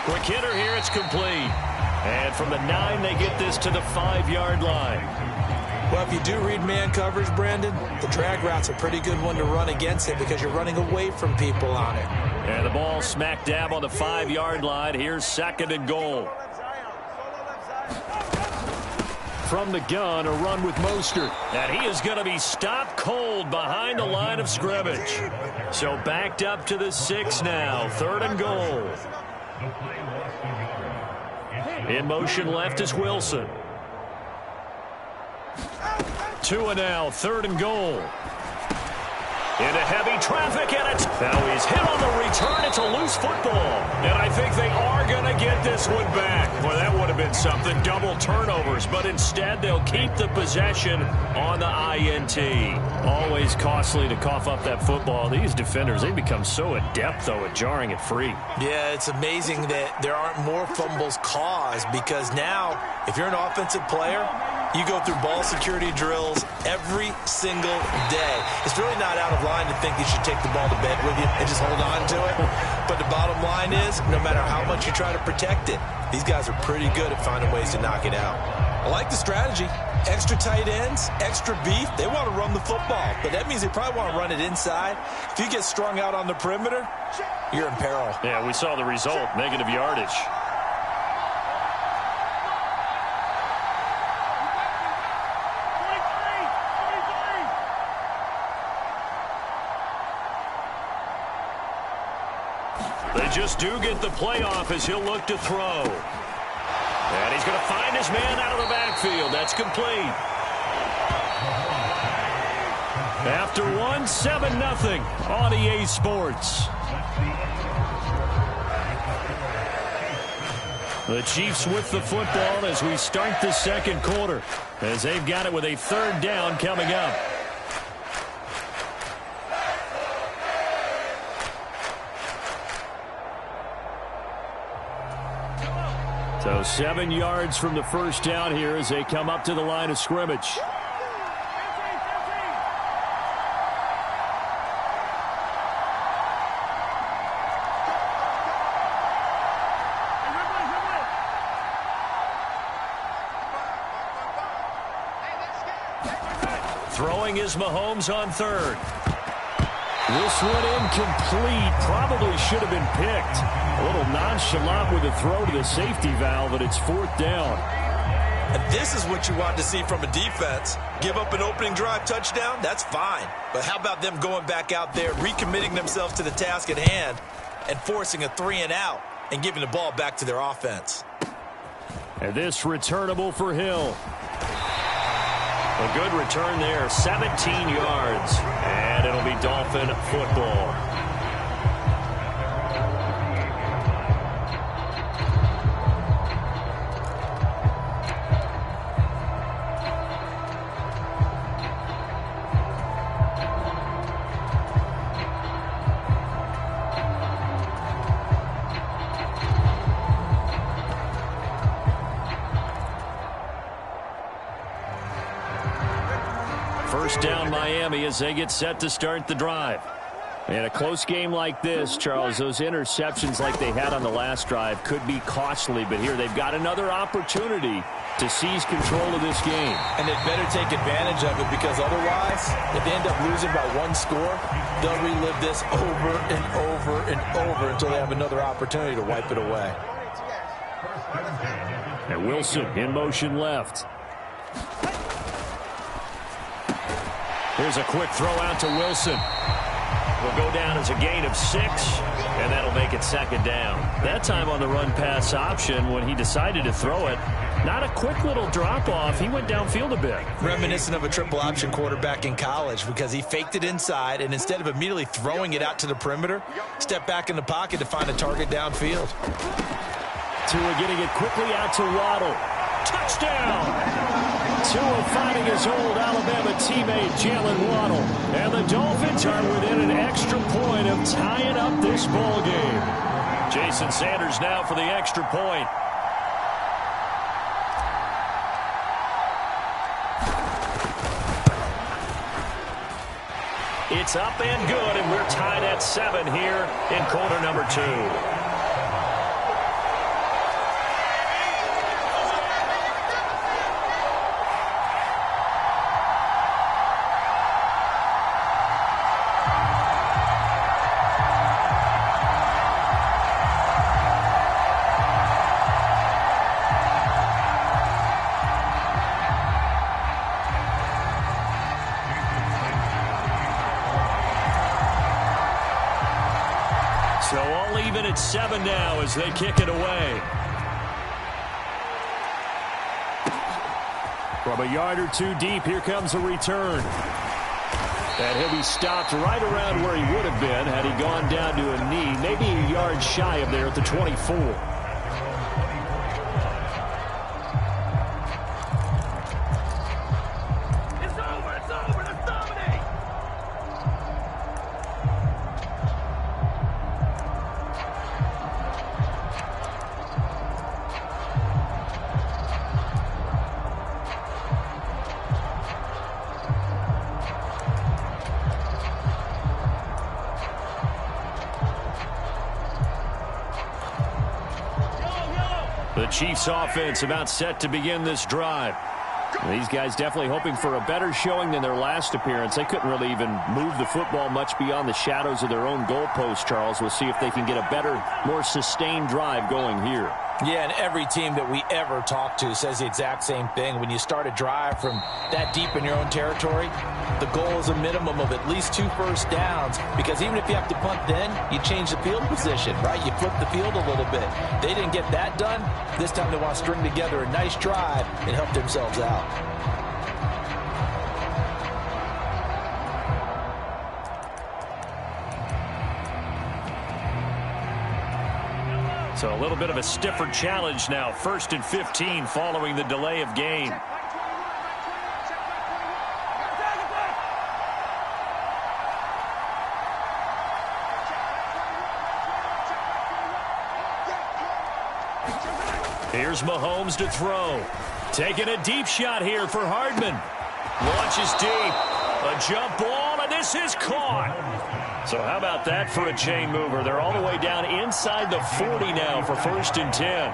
Quick hitter here, it's complete. And from the 9, they get this to the 5-yard line. Well, if you do read man coverage, Brandon, the drag route's a pretty good one to run against it because you're running away from people on it. And the ball smack dab on the 5-yard line. Here's 2nd and goal. From the gun, a run with Mostert. And he is going to be stopped cold behind the line of scrimmage. So backed up to the 6 now. 3rd and goal. In motion left is Wilson. Tua now, 3rd and goal. Into heavy traffic, and it's... Now he's hit on the return. It's a loose football. And I think they are going to get this one back. Well, that would have been something. Double turnovers. But instead, they'll keep the possession on the INT. Always costly to cough up that football. These defenders, they become so adept, though, at jarring it free. Yeah, it's amazing that there aren't more fumbles caused because now, if you're an offensive player, you go through ball security drills every single day. It's really not out of line to think you should take the ball to bed with you and just hold on to it. But the bottom line is, no matter how much you try to protect it, these guys are pretty good at finding ways to knock it out. I like the strategy. Extra tight ends, extra beef. They want to run the football, but that means they probably want to run it inside. If you get strung out on the perimeter, you're in peril. Yeah, we saw the result, negative yardage. They just do get the playoff as he'll look to throw. And he's going to find his man out of the backfield. That's complete. After one, 7-0 on EA Sports. The Chiefs with the football as we start the second quarter, as they've got it with a 3rd down coming up. So 7 yards from the first down here as they come up to the line of scrimmage. Throwing is Mahomes on 3rd. This one incomplete. Probably should have been picked. A little nonchalant with a throw to the safety valve, but it's 4th down. And this is what you want to see from a defense. Give up an opening drive touchdown, that's fine. But how about them going back out there, recommitting themselves to the task at hand, and forcing a 3-and-out and giving the ball back to their offense? And this returnable for Hill. A good return there, 17 yards. And it'll be Dolphin football. First down Miami as they get set to start the drive. In a close game like this, Charles, those interceptions like they had on the last drive could be costly, but here they've got another opportunity to seize control of this game. And they'd better take advantage of it, because otherwise, if they end up losing by one score, they'll relive this over and over and over until they have another opportunity to wipe it away. And Wilson in motion left. Here's a quick throw out to Wilson. Will go down as a gain of 6, and that'll make it second down. That time on the run-pass option when he decided to throw it. Not a quick little drop-off. He went downfield a bit. Reminiscent of a triple-option quarterback in college, because he faked it inside, and instead of immediately throwing it out to the perimeter, stepped back in the pocket to find a target downfield. Tua getting it quickly out to Waddle. Touchdown! Tua finding his old Alabama teammate Jalen Waddle. And the Dolphins are within an extra point of tying up this ball game. Jason Sanders now for the extra point. It's up and good, and we're tied at 7 here in quarter number 2. So all even at 7 now as they kick it away. From a yard or 2 deep, here comes a return. And he'll be stopped right around where he would have been had he gone down to a knee, maybe a yard shy of there at the 24. The Chiefs offense about set to begin this drive. These guys definitely hoping for a better showing than their last appearance. They couldn't really even move the football much beyond the shadows of their own goalpost, Charles. We'll see if they can get a better, more sustained drive going here. Yeah, and every team that we ever talk to says the exact same thing. When you start a drive from that deep in your own territory, the goal is a minimum of at least 2 first downs, because even if you have to punt then, you change the field position, right? You flip the field a little bit. They didn't get that done. This time they want to string together a nice drive and help themselves out. So a little bit of a stiffer challenge now. 1st and 15 following the delay of game. Here's Mahomes to throw. Taking a deep shot here for Hardman. Launches deep. A jump ball, and this is caught. So how about that for a chain mover? They're all the way down inside the 40 now for 1st and 10.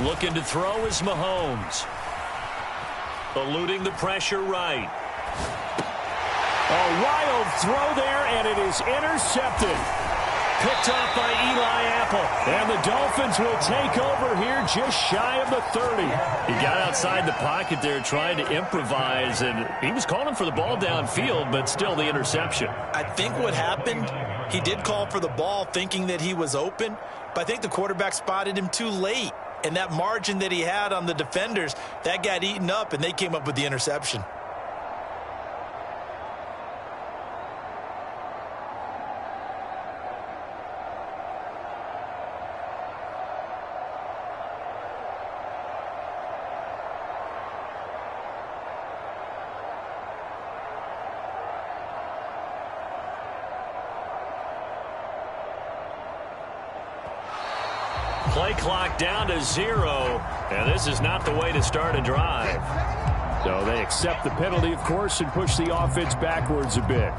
Looking to throw is Mahomes. Eluding the pressure right. A wild throw there, and it is intercepted. Picked off by Eli Apple. And the Dolphins will take over here just shy of the 30. He got outside the pocket there trying to improvise, and he was calling for the ball downfield, but still the interception. I think what happened, he did call for the ball thinking that he was open, but I think the quarterback spotted him too late. And that margin that he had on the defenders, that got eaten up, and they came up with the interception. Play clock down to 0, and this is not the way to start a drive. So they accept the penalty, of course, and push the offense backwards a bit.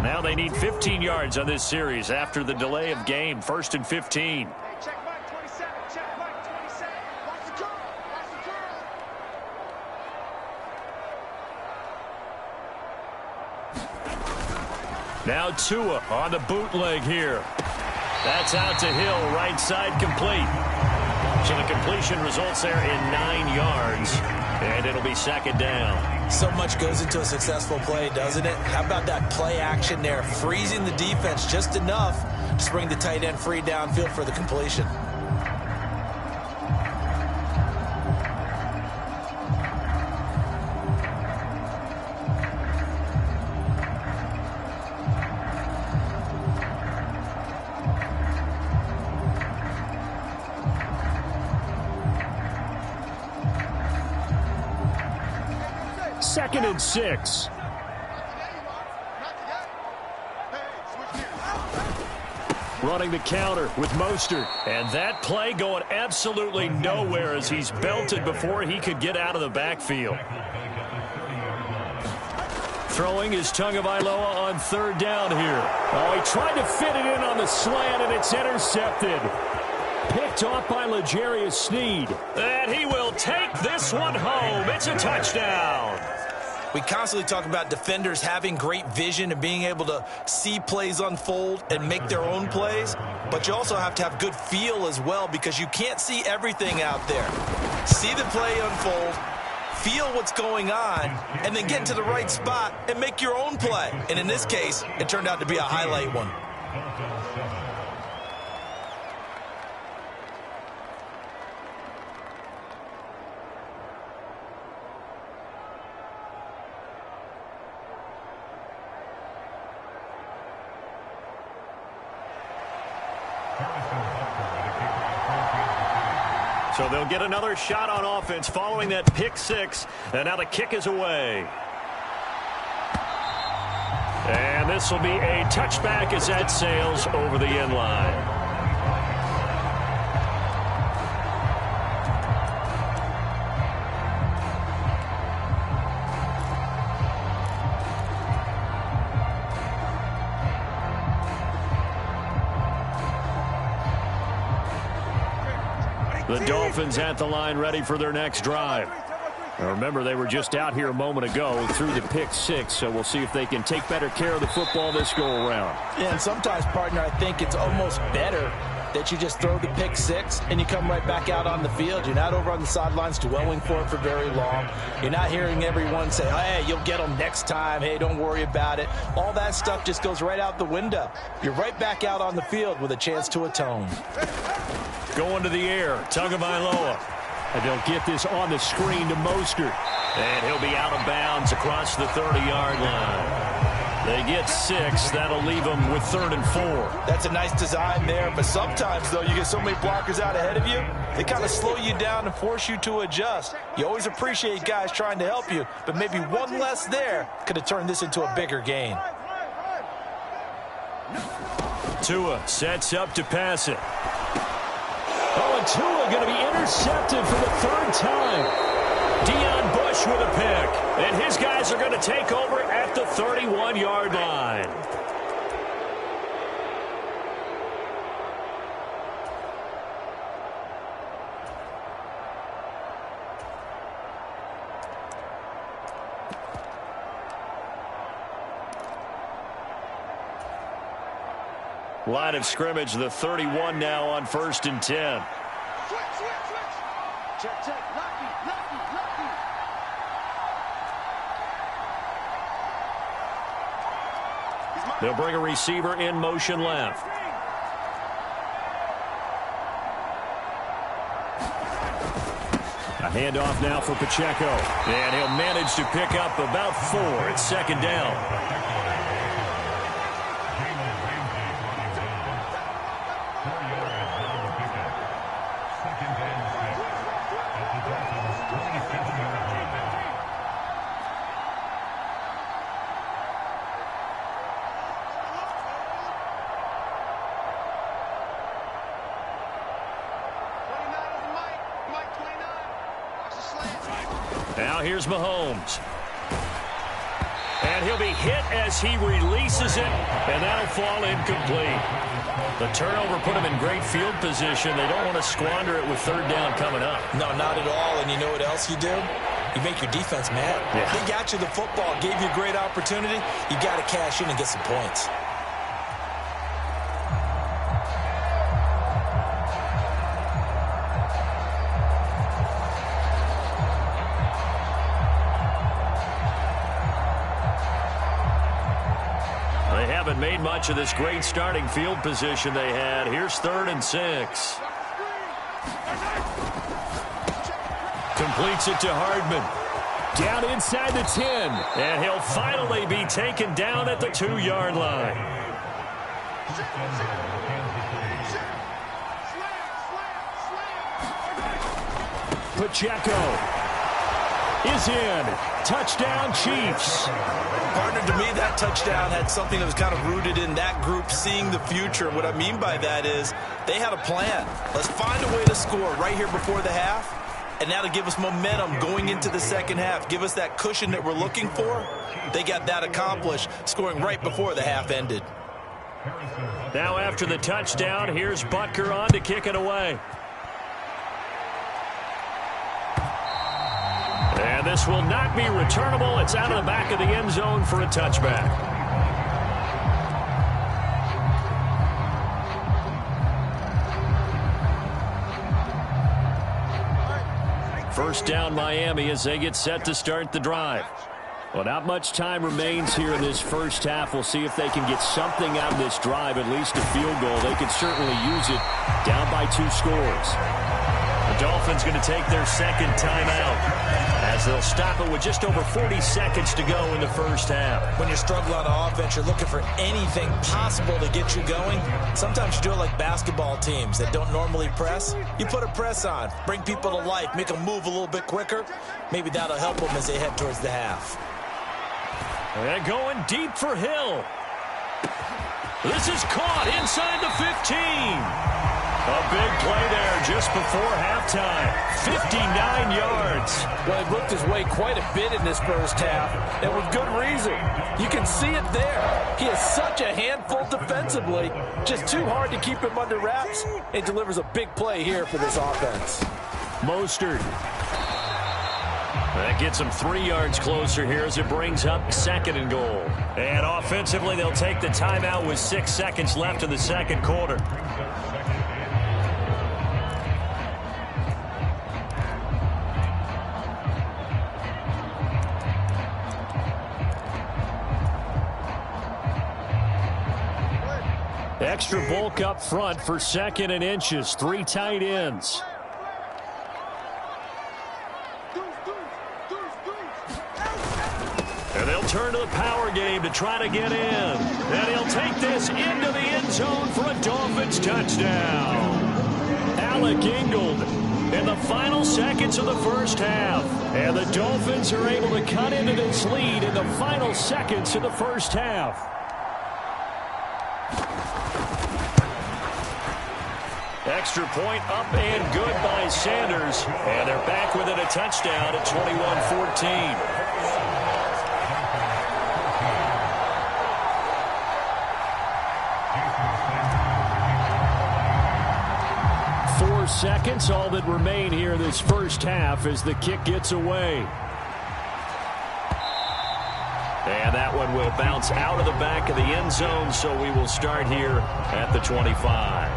Now they need 15 yards on this series after the delay of game. 1st and 15. Check Mike 27. Check Mike 27. Watch the curl. Watch the curl. Now Tua on the bootleg here. That's out to Hill, right side complete. So the completion results there in 9 yards, and it'll be 2nd down. So much goes into a successful play, doesn't it? How about that play action there, freezing the defense just enough to bring the tight end free downfield for the completion. Second and 6. Running the counter with Mostert. And that play going absolutely nowhere as he's belted before he could get out of the backfield. Throwing is Tagovailoa on 3rd down here. Oh, he tried to fit it in on the slant, and it's intercepted. Picked off by L'Jarius Sneed. And he will take this one home. It's a touchdown. We constantly talk about defenders having great vision and being able to see plays unfold and make their own plays, but you also have to have good feel as well because you can't see everything out there. See the play unfold, feel what's going on, and then get to the right spot and make your own play. And in this case, it turned out to be a highlight one. So they'll get another shot on offense following that pick 6. And now the kick is away. And this will be a touchback as that sails over the end line. The Dolphins at the line ready for their next drive. Now remember, they were just out here a moment ago through the pick 6, so we'll see if they can take better care of the football this go-around. Yeah, and sometimes, partner, I think it's almost better that you just throw the pick 6 and you come right back out on the field. You're not over on the sidelines dwelling for it for very long. You're not hearing everyone say, hey, you'll get them next time. Hey, don't worry about it. All that stuff just goes right out the window. You're right back out on the field with a chance to atone. Going to the air, Tagovailoa. And they'll get this on the screen to Mostert. And he'll be out of bounds across the 30-yard line. They get 6. That'll leave them with 3rd and 4. That's a nice design there, but sometimes, though, you get so many blockers out ahead of you, they kind of slow you down and force you to adjust. You always appreciate guys trying to help you, but maybe one less there could have turned this into a bigger gain. Tua sets up to pass it. Oh, and Tua going to be intercepted for the 3rd time. Deion Bush with a pick. And his guys are going to take over at the 31-yard line. Line of scrimmage, the 31 now on 1st and 10. Switch. Check. Lucky. They'll bring a receiver in motion left. A handoff now for Pacheco. And he'll manage to pick up about 4. It's 2nd down. Now here's Mahomes. And he'll be hit as he releases it, and that'll fall incomplete. The turnover put him in great field position. They don't want to squander it with 3rd down coming up. No, not at all. And you know what else you do? You make your defense mad. Yeah. They got you the football, gave you a great opportunity. You got to cash in and get some points. Made much of this great starting field position they had. Here's 3rd and 6. Completes it to Hardman. Down inside the 10. And he'll finally be taken down at the 2-yard line. Pacheco is in. Touchdown, Chiefs. Partner, to me, that touchdown had something that was kind of rooted in that group seeing the future. What I mean by that is they had a plan. Let's find a way to score right here before the half, and now to give us momentum going into the 2nd half, give us that cushion that we're looking for. They got that accomplished, scoring right before the half ended. Now after the touchdown, here's Butker on to kick it away. And this will not be returnable. It's out of the back of the end zone for a touchback. First down Miami as they get set to start the drive. Well, not much time remains here in this first half. We'll see if they can get something out of this drive, at least a field goal. They could certainly use it down by 2 scores. The Dolphins going to take their 2nd timeout as they'll stop it with just over 40 seconds to go in the first half. When you're struggling on offense, you're looking for anything possible to get you going. Sometimes you do it like basketball teams that don't normally press. You put a press on, bring people to life, make them move a little bit quicker. Maybe that'll help them as they head towards the half. And going deep for Hill. This is caught inside the 15. A big play there just before halftime. 59 yards. Well, he looked his way quite a bit in this first half, and with good reason. You can see it there. He is such a handful defensively. Just too hard to keep him under wraps, and delivers a big play here for this offense. Mostert. That gets him 3 yards closer here as it brings up 2nd and goal. And offensively, they'll take the timeout with 6 seconds left in the 2nd quarter. Extra bulk up front for 2nd and inches. 3 tight ends. And they'll turn to the power game to try to get in. And he'll take this into the end zone for a Dolphins touchdown. Alec Ingold in the final seconds of the first half. And the Dolphins are able to cut into this lead in the final seconds of the first half. Extra point up and good by Sanders. And they're back within a touchdown at 21-14. 4 seconds, all that remain here in this first half as the kick gets away. And that one will bounce out of the back of the end zone, so we will start here at the 25.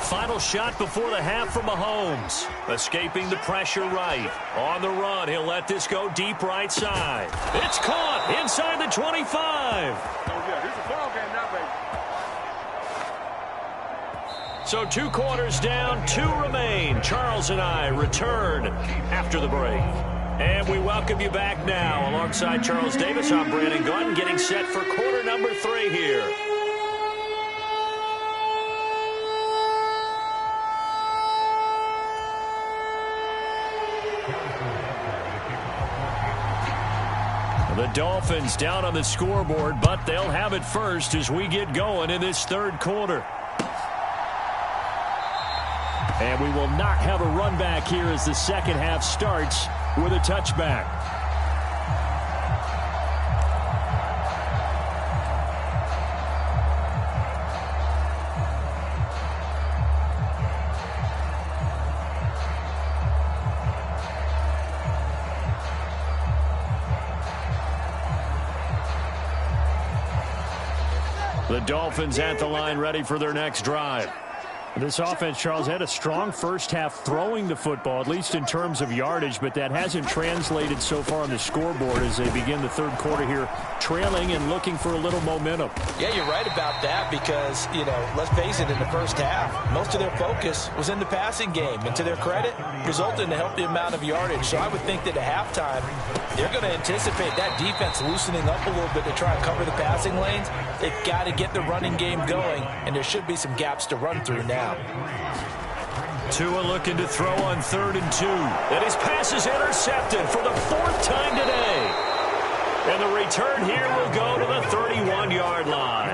Final shot before the half from Mahomes. Escaping the pressure right. On the run, he'll let this go deep right side. It's caught inside the 25. Oh, yeah, this is a ball game now, baby. So 2 quarters down, 2 remain. Charles and I return after the break. And we welcome you back now. Alongside Charles Davis, I'm Brandon Gaudin, getting set for quarter number 3 here. The Dolphins down on the scoreboard, but they'll have it first as we get going in this 3rd quarter. And we will not have a run back here as the second half starts with a touchback. The Dolphins at the line ready for their next drive. This offense, Charles, had a strong first half throwing the football, at least in terms of yardage, but that hasn't translated so far on the scoreboard as they begin the 3rd quarter here, trailing and looking for a little momentum. Yeah, you're right about that because, you know, let's face it, in the first half, most of their focus was in the passing game. And to their credit, resulted in a healthy amount of yardage. So I would think that at halftime, they're going to anticipate that defense loosening up a little bit to try and cover the passing lanes. They've got to get the running game going, and there should be some gaps to run through now. Tua looking to throw on 3rd and 2. And his pass is intercepted for the 4th time today. And the return here will go to the 31-yard line.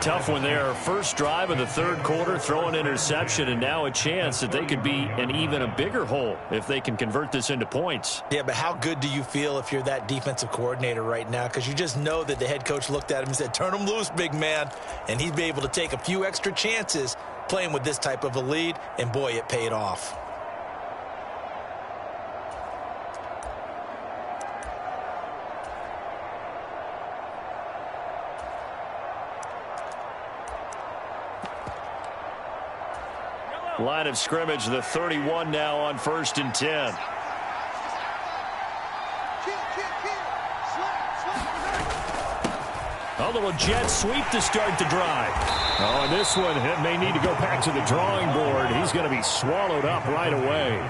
Tough one there. First drive of the 3rd quarter, throw an interception, and now a chance that they could be in even a bigger hole if they can convert this into points. Yeah, but how good do you feel if you're that defensive coordinator right now? Because you just know that the head coach looked at him and said, turn him loose, big man. And he'd be able to take a few extra chances playing with this type of a lead, and boy, it paid off. Line of scrimmage, the 31 now on 1st and 10. A little jet sweep to start the drive. Oh, and this one may need to go back to the drawing board. He's going to be swallowed up right away.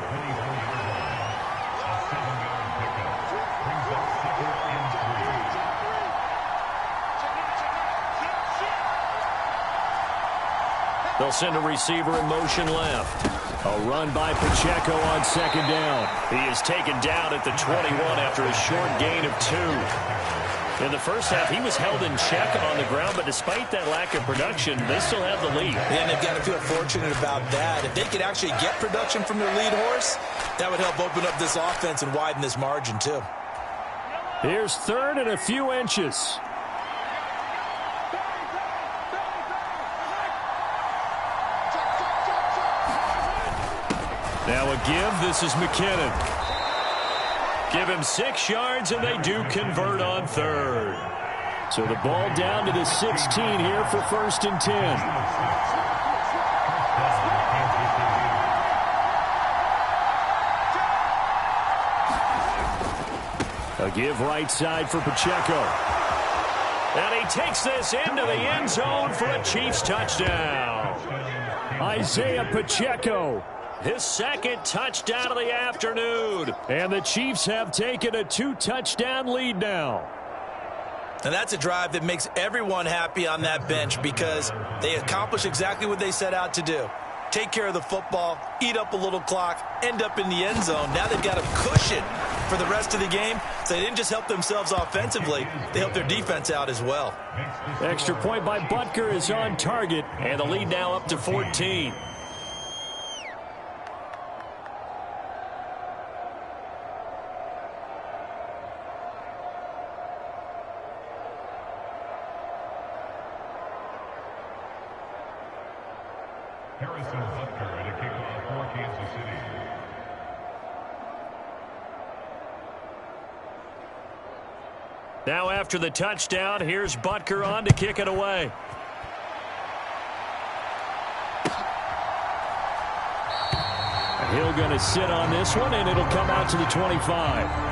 They'll send a receiver in motion left. A run by Pacheco on 2nd down. He is taken down at the 21 after a short gain of 2. In the first half, he was held in check on the ground, but despite that lack of production, they still have the lead. And they've got to feel fortunate about that. If they could actually get production from their lead horse, that would help open up this offense and widen this margin, too. Here's 3rd and a few inches. Now a give. This is McKinnon. Give him 6 yards, and they do convert on 3rd. So the ball down to the 16 here for 1st and 10. A give right side for Pacheco. And he takes this into the end zone for a Chiefs touchdown. Isaiah Pacheco. His 2nd touchdown of the afternoon. And the Chiefs have taken a 2-touchdown lead now. And that's a drive that makes everyone happy on that bench because they accomplish exactly what they set out to do. Take care of the football, eat up a little clock, end up in the end zone. Now they've got a cushion for the rest of the game. So they didn't just help themselves offensively, they helped their defense out as well. Extra point by Butker is on target, and the lead now up to 14. Harrison Butker at a kickoff for Kansas City. Now after the touchdown, here's Butker on to kick it away. Hill going to sit on this one, and it'll come out to the 25.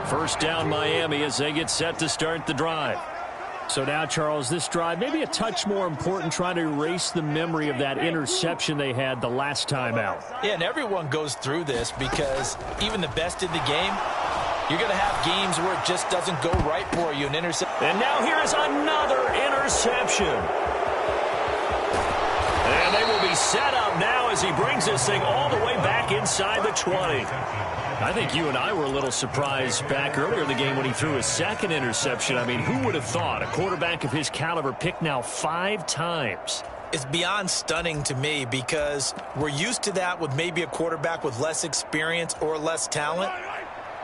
First down Miami as they get set to start the drive. So now, Charles, this drive maybe a touch more important, trying to erase the memory of that interception they had the last time out. Yeah, and everyone goes through this because even the best in the game, you're going to have games where it just doesn't go right for you. An interception. And now here is another interception. And they will be set up now as he brings this thing all the way back inside the 20. I think you and I were a little surprised back earlier in the game when he threw his second interception. I mean, who would have thought a quarterback of his caliber picked now 5 times? It's beyond stunning to me because we're used to that with maybe a quarterback with less experience or less talent.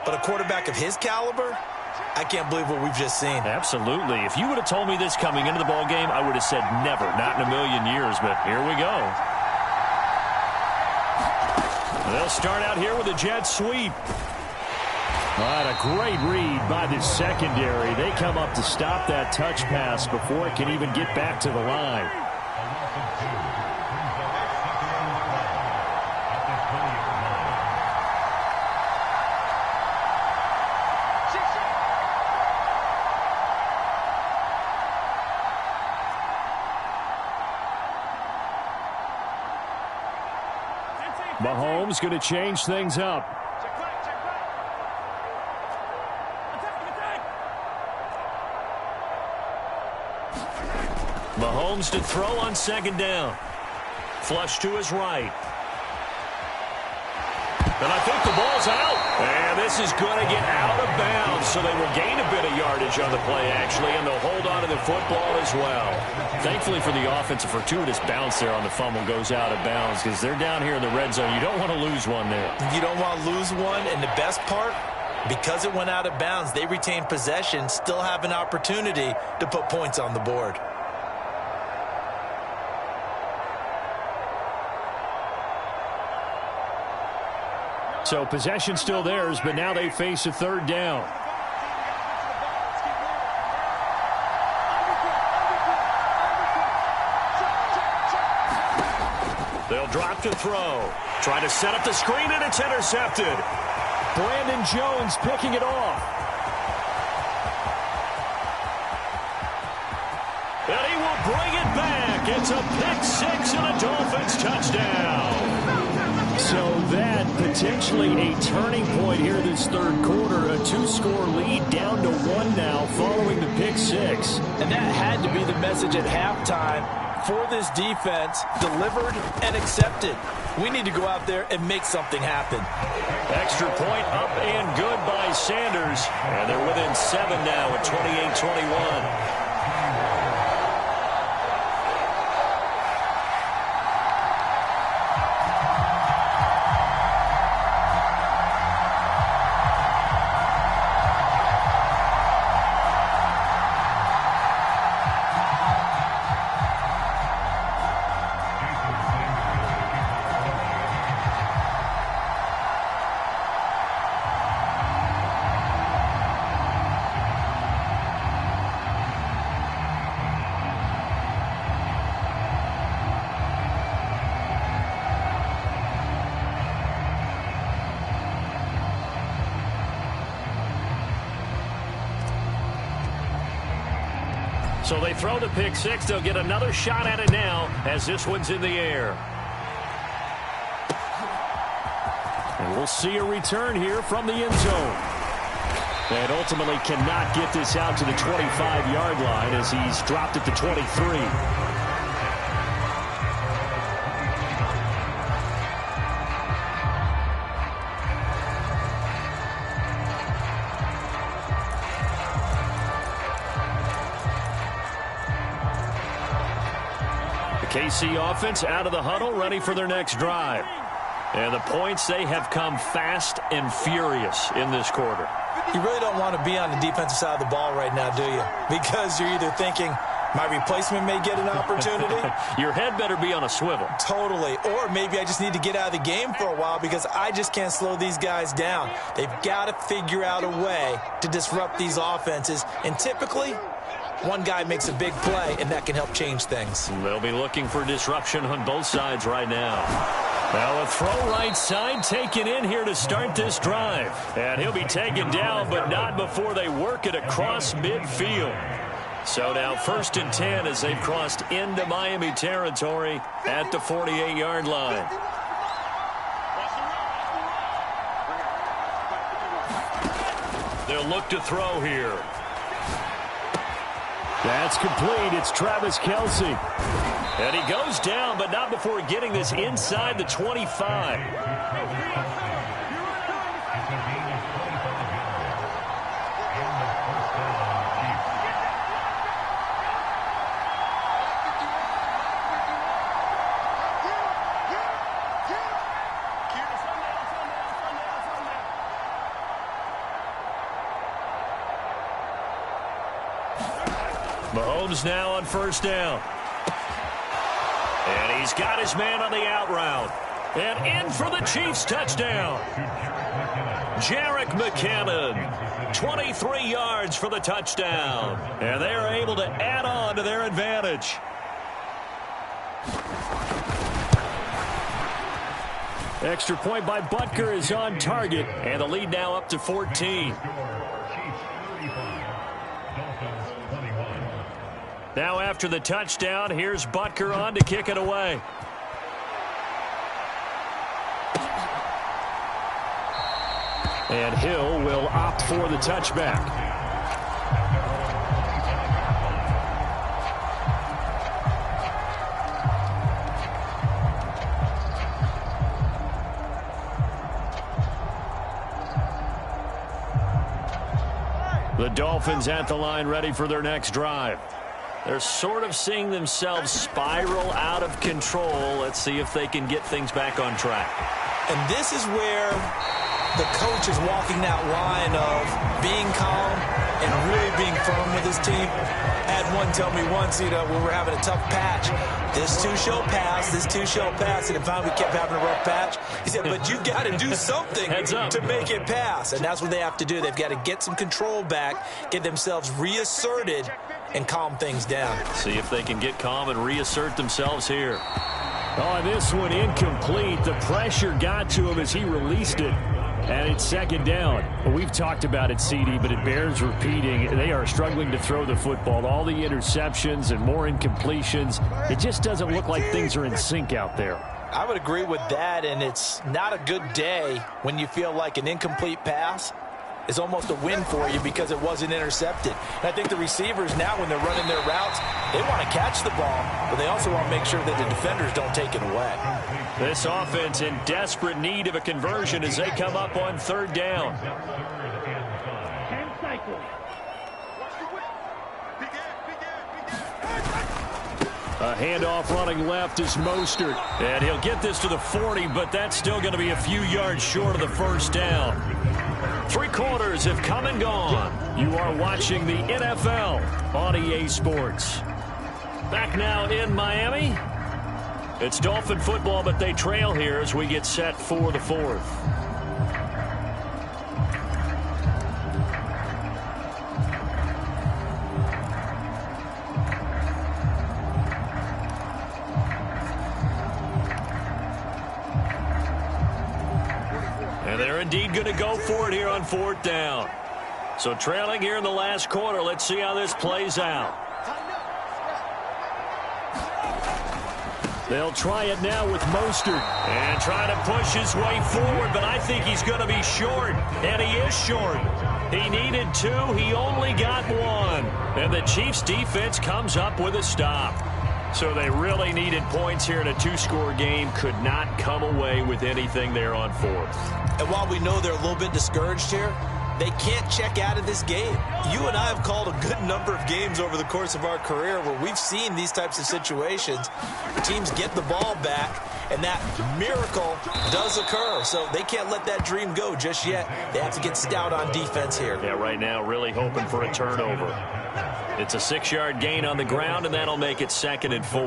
But a quarterback of his caliber, I can't believe what we've just seen. Absolutely. If you would have told me this coming into the ball game, I would have said never, not in a million years. But here we go. They'll start out here with a jet sweep. What a great read by the secondary. They come up to stop that touch pass before it can even get back to the line. Mahomes going to change things up. Mahomes to throw on second down. Flush to his right. And I think the ball's out. And this is going to get out of bounds, so they will gain a bit of yardage on the play, actually, and they'll hold on to the football as well. Thankfully for the offense, a fortuitous bounce there on the fumble goes out of bounds because they're down here in the red zone. You don't want to lose one there. You don't want to lose one, and the best part, because it went out of bounds, they retain possession, still have an opportunity to put points on the board. So possession still theirs, but now they face a third down. They'll drop to throw. Try to set up the screen, and it's intercepted. Brandon Jones picking it off. And he will bring it back. It's a pick six and a Dolphins touchdown. So that potentially a turning point here this third quarter. A 2-score lead down to 1 now following the pick six. And that had to be the message at halftime for this defense, delivered and accepted. We need to go out there and make something happen. Extra point up and good by Sanders. And they're within 7 now at 28-21. So they throw the pick six. They'll get another shot at it now as this one's in the air. And we'll see a return here from the end zone. And ultimately cannot get this out to the 25-yard line as he's dropped at the 23. KC offense out of the huddle, ready for their next drive. And the points, they have come fast and furious in this quarter. You really don't want to be on the defensive side of the ball right now, do you? Because you're either thinking, my replacement may get an opportunity. Your head better be on a swivel. Totally. Or maybe I just need to get out of the game for a while because I just can't slow these guys down. They've got to figure out a way to disrupt these offenses. And typically, one guy makes a big play, and that can help change things. They'll be looking for disruption on both sides right now. Now a throw right side taken in here to start this drive. And he'll be taken down, but not before they work it across midfield. So now 1st and 10 as they've crossed into Miami territory at the 48-yard line. They'll look to throw here. That's complete. It's Travis Kelce. And he goes down, but not before getting this inside the 25. Mahomes now on 1st down. And he's got his man on the out route. And in for the Chiefs touchdown. Jerick McKinnon, 23 yards for the touchdown. And they are able to add on to their advantage. Extra point by Butker is on target. And the lead now up to 14. Now after the touchdown, here's Butker on to kick it away. And Hill will opt for the touchback. The Dolphins at the line ready for their next drive. They're sort of seeing themselves spiral out of control. Let's see if they can get things back on track. And this is where the coach is walking that line of being calm and really being firm with his team. I had one tell me once, when we were having a tough patch, this too shall pass, this too shall pass, and finally we kept having a rough patch. He said, but you got to do something to make it pass. And that's what they have to do. They've got to get some control back, get themselves reasserted, and calm things down. See if they can get calm and reassert themselves here. Oh, this one incomplete. The pressure got to him as he released it. And it's 2nd down. Well, we've talked about it, CD, but it bears repeating. They are struggling to throw the football. All the interceptions and more incompletions. It just doesn't look like things are in sync out there. I would agree with that, and it's not a good day when you feel like an incomplete pass is almost a win for you because it wasn't intercepted. And I think the receivers now, when they're running their routes, they want to catch the ball, but they also want to make sure that the defenders don't take it away. This offense in desperate need of a conversion as they come up on 3rd down. A handoff running left is Mostert. And he'll get this to the 40, but that's still going to be a few yards short of the 1st down. 3 quarters have come and gone. You are watching the NFL on EA Sports. Back now in Miami. It's Dolphin football, but they trail here as we get set for the 4th. And they're indeed going to go for it here on 4th down. So trailing here in the last quarter. Let's see how this plays out. They'll try it now with Mostert. And trying to push his way forward, but I think he's going to be short. And he is short. He needed 2. He only got 1. And the Chiefs defense comes up with a stop. So they really needed points here in a 2-score game. Could not come away with anything there on 4th. And while we know they're a little bit discouraged here, they can't check out of this game. You and I have called a good number of games over the course of our career where we've seen these types of situations. Teams get the ball back, and that miracle does occur. So they can't let that dream go just yet. They have to get stout on defense here. Yeah, right now really hoping for a turnover. It's a 6-yard gain on the ground, and that'll make it 2nd and 4.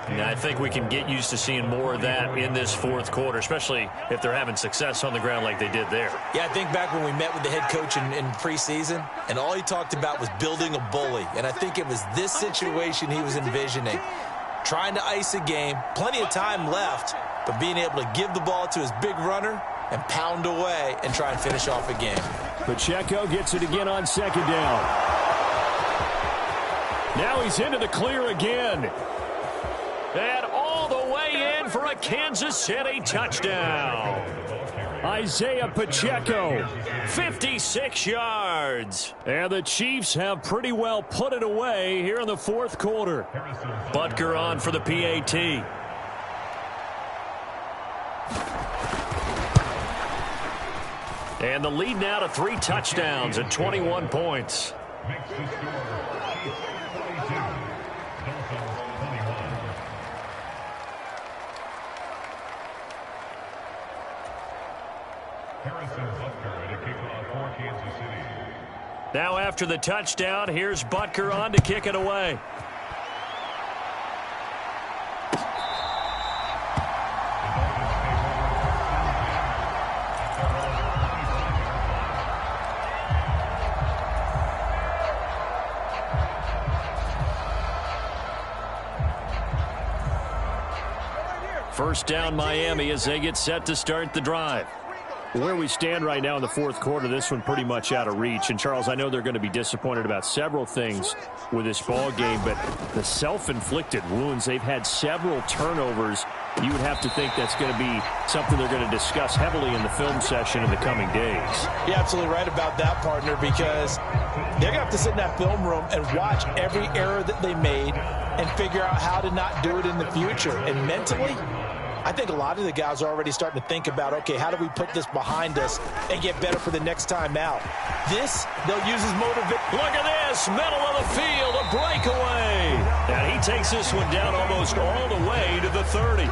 And I think we can get used to seeing more of that in this 4th quarter, especially if they're having success on the ground like they did there. Yeah, I think back when we met with the head coach in preseason, and all he talked about was building a bully. And I think it was this situation he was envisioning. Trying to ice a game, plenty of time left, but being able to give the ball to his big runner and pound away and try and finish off a game. Pacheco gets it again on 2nd down. Now he's into the clear again. And all the way in for a Kansas City touchdown. Isaiah Pacheco, 56 yards. And the Chiefs have pretty well put it away here in the 4th quarter. Butker on for the PAT. And the lead now to 3 touchdowns and 21 points. Makes the score Chiefs 22, Dolphins 21. Harrison Butker at a kickoff for Kansas City. Now after the touchdown, here's Butker on to kick it away. First down Miami as they get set to start the drive. Where we stand right now in the 4th quarter, this one pretty much out of reach. And, Charles, I know they're going to be disappointed about several things with this ball game, but the self-inflicted wounds, they've had several turnovers. You would have to think that's going to be something they're going to discuss heavily in the film session in the coming days. You're absolutely right about that, partner, because they're going to have to sit in that film room and watch every error that they made and figure out how to not do it in the future. And mentally, I think a lot of the guys are already starting to think about, okay, how do we put this behind us and get better for the next time out? This, they'll use as motivation. Look at this, middle of the field, a breakaway. And he takes this one down almost all the way to the 30.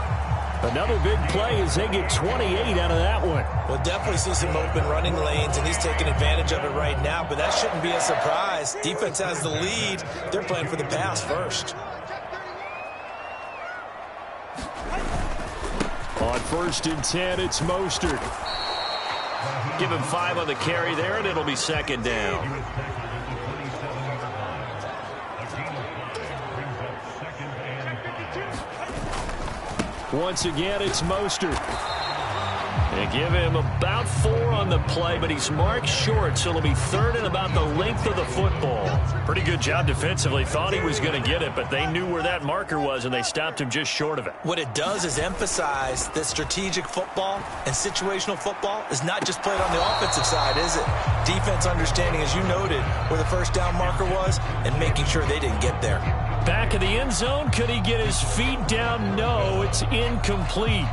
Another big play as they get 28 out of that one. We'll definitely see some open running lanes, and he's taking advantage of it right now, but that shouldn't be a surprise. Defense has the lead. They're playing for the pass first. On 1st and 10, it's Mostert. Give him 5 on the carry there, and it'll be 2nd down. Once again, it's Mostert. They give him about 4 on the play, but he's marked short, so it'll be 3rd and about the length of the football. Pretty good job defensively. Thought he was going to get it, but they knew where that marker was, and they stopped him just short of it. What it does is emphasize that strategic football and situational football is not just played on the offensive side, is it? Defense understanding, as you noted, where the first down marker was and making sure they didn't get there. Back of the end zone, could he get his feet down? No, it's incomplete.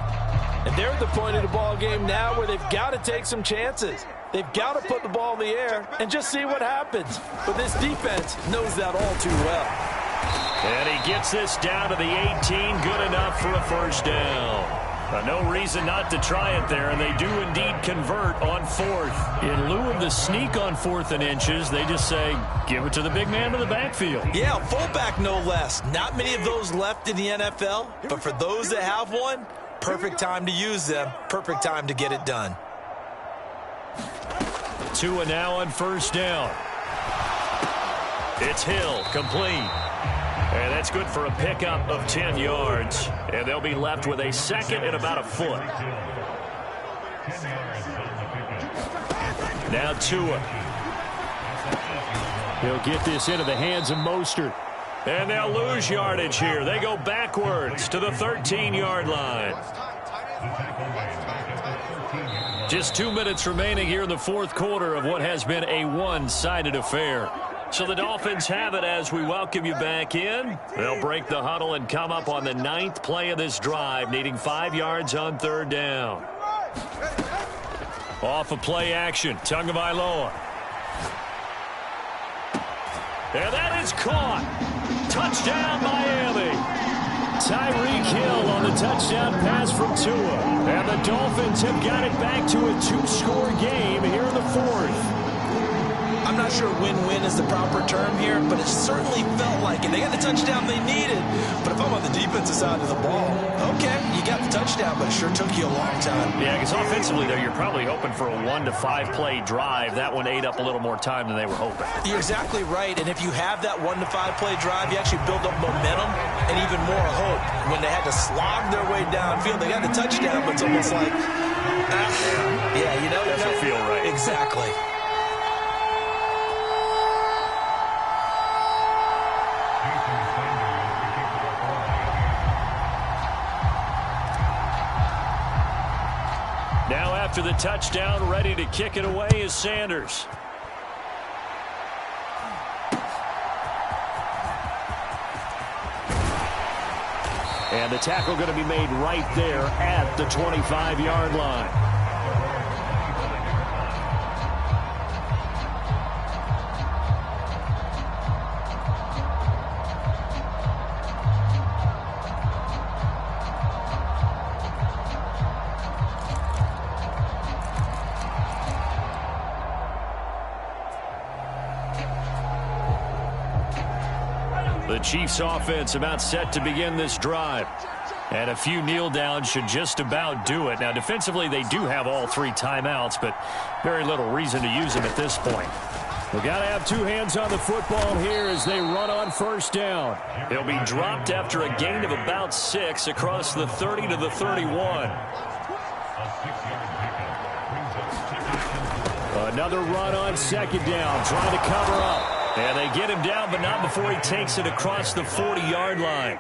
And they're at the point of the ball game now where they've got to take some chances. They've got to put the ball in the air and just see what happens. But this defense knows that all too well. And he gets this down to the 18. Good enough for a 1st down. No reason not to try it there, and they do indeed convert on 4th. In lieu of the sneak on 4th and inches, they just say, give it to the big man in the backfield. Yeah, fullback no less. Not many of those left in the NFL, but for those that have one, perfect time to use them. Perfect time to get it done. Tua now on 1st down. It's Hill, complete. And that's good for a pickup of 10 yards. And they'll be left with a 2nd and about a foot. Now Tua. He'll get this into the hands of Mostert. And they'll lose yardage here. They go backwards to the 13-yard line. Just 2 minutes remaining here in the fourth quarter of what has been a one-sided affair. So the Dolphins have it as we welcome you back in. They'll break the huddle and come up on the 9th play of this drive, needing 5 yards on third down. Off of play action, Tagovailoa. And that is caught. Touchdown, Miami. Tyreek Hill on the touchdown pass from Tua. And the Dolphins have got it back to a 2-score game here in the fourth. I'm not sure win-win is the proper term here, but it certainly felt like it. They got the touchdown they needed, but if I'm on the defensive side of the ball, okay, you got the touchdown, but it sure took you a long time. Yeah, because offensively, though, you're probably hoping for a 1 to 5 play drive. That one ate up a little more time than they were hoping. You're exactly right, and if you have that 1 to 5 play drive, you actually build up momentum and even more hope. When they had to slog their way downfield, they got the touchdown, but it's almost like, yeah, you know, it doesn't feel right. Exactly. Now after the touchdown, ready to kick it away is Sanders. And the tackle going to be made right there at the 25-yard line. The Chiefs offense about set to begin this drive. And a few kneel downs should just about do it. Now defensively they do have all 3 timeouts, but very little reason to use them at this point. We've got to have 2 hands on the football here as they run on first down. He'll be dropped after a gain of about 6 across the 30 to the 31. Another run on second down, trying to cover up. And they get him down, but not before he takes it across the 40-yard line.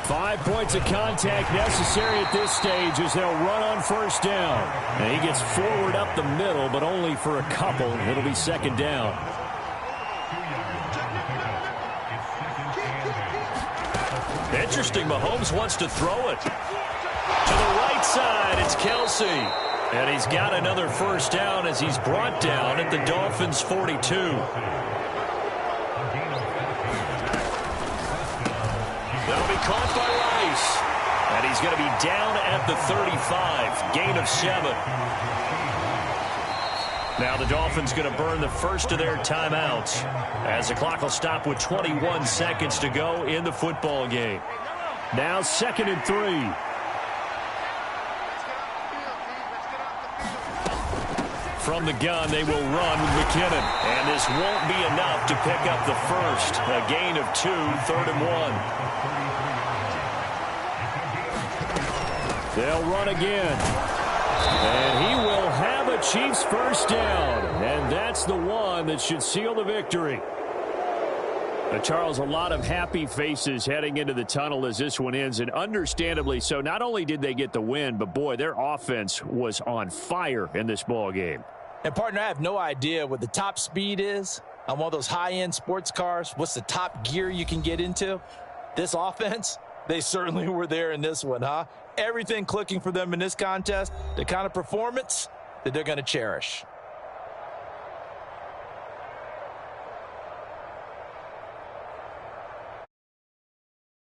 5 points of contact necessary at this stage as they'll run on first down. And he gets forward up the middle, but only for a couple. It'll be second down. Interesting, Mahomes wants to throw it. To the right side, it's Kelsey. And he's got another first down as he's brought down at the Dolphins' 42. They'll be caught by Rice. And he's going to be down at the 35. Gain of 7. Now the Dolphins going to burn the first of their timeouts as the clock will stop with 21 seconds to go in the football game. Now 2nd and 3. From the gun, they will run with McKinnon. And this won't be enough to pick up the first. A gain of 2, 3rd and 1. They'll run again. And he will have a Chiefs first down. And that's the one that should seal the victory. Charles, a lot of happy faces heading into the tunnel as this one ends, and understandably so. Not only did they get the win, but boy, their offense was on fire in this ball game. And partner, I have no idea what the top speed is on one of those high-end sports cars. What's the top gear you can get into? This offense, they certainly were there in this one, huh? Everything clicking for them in this contest, the kind of performance that they're going to cherish.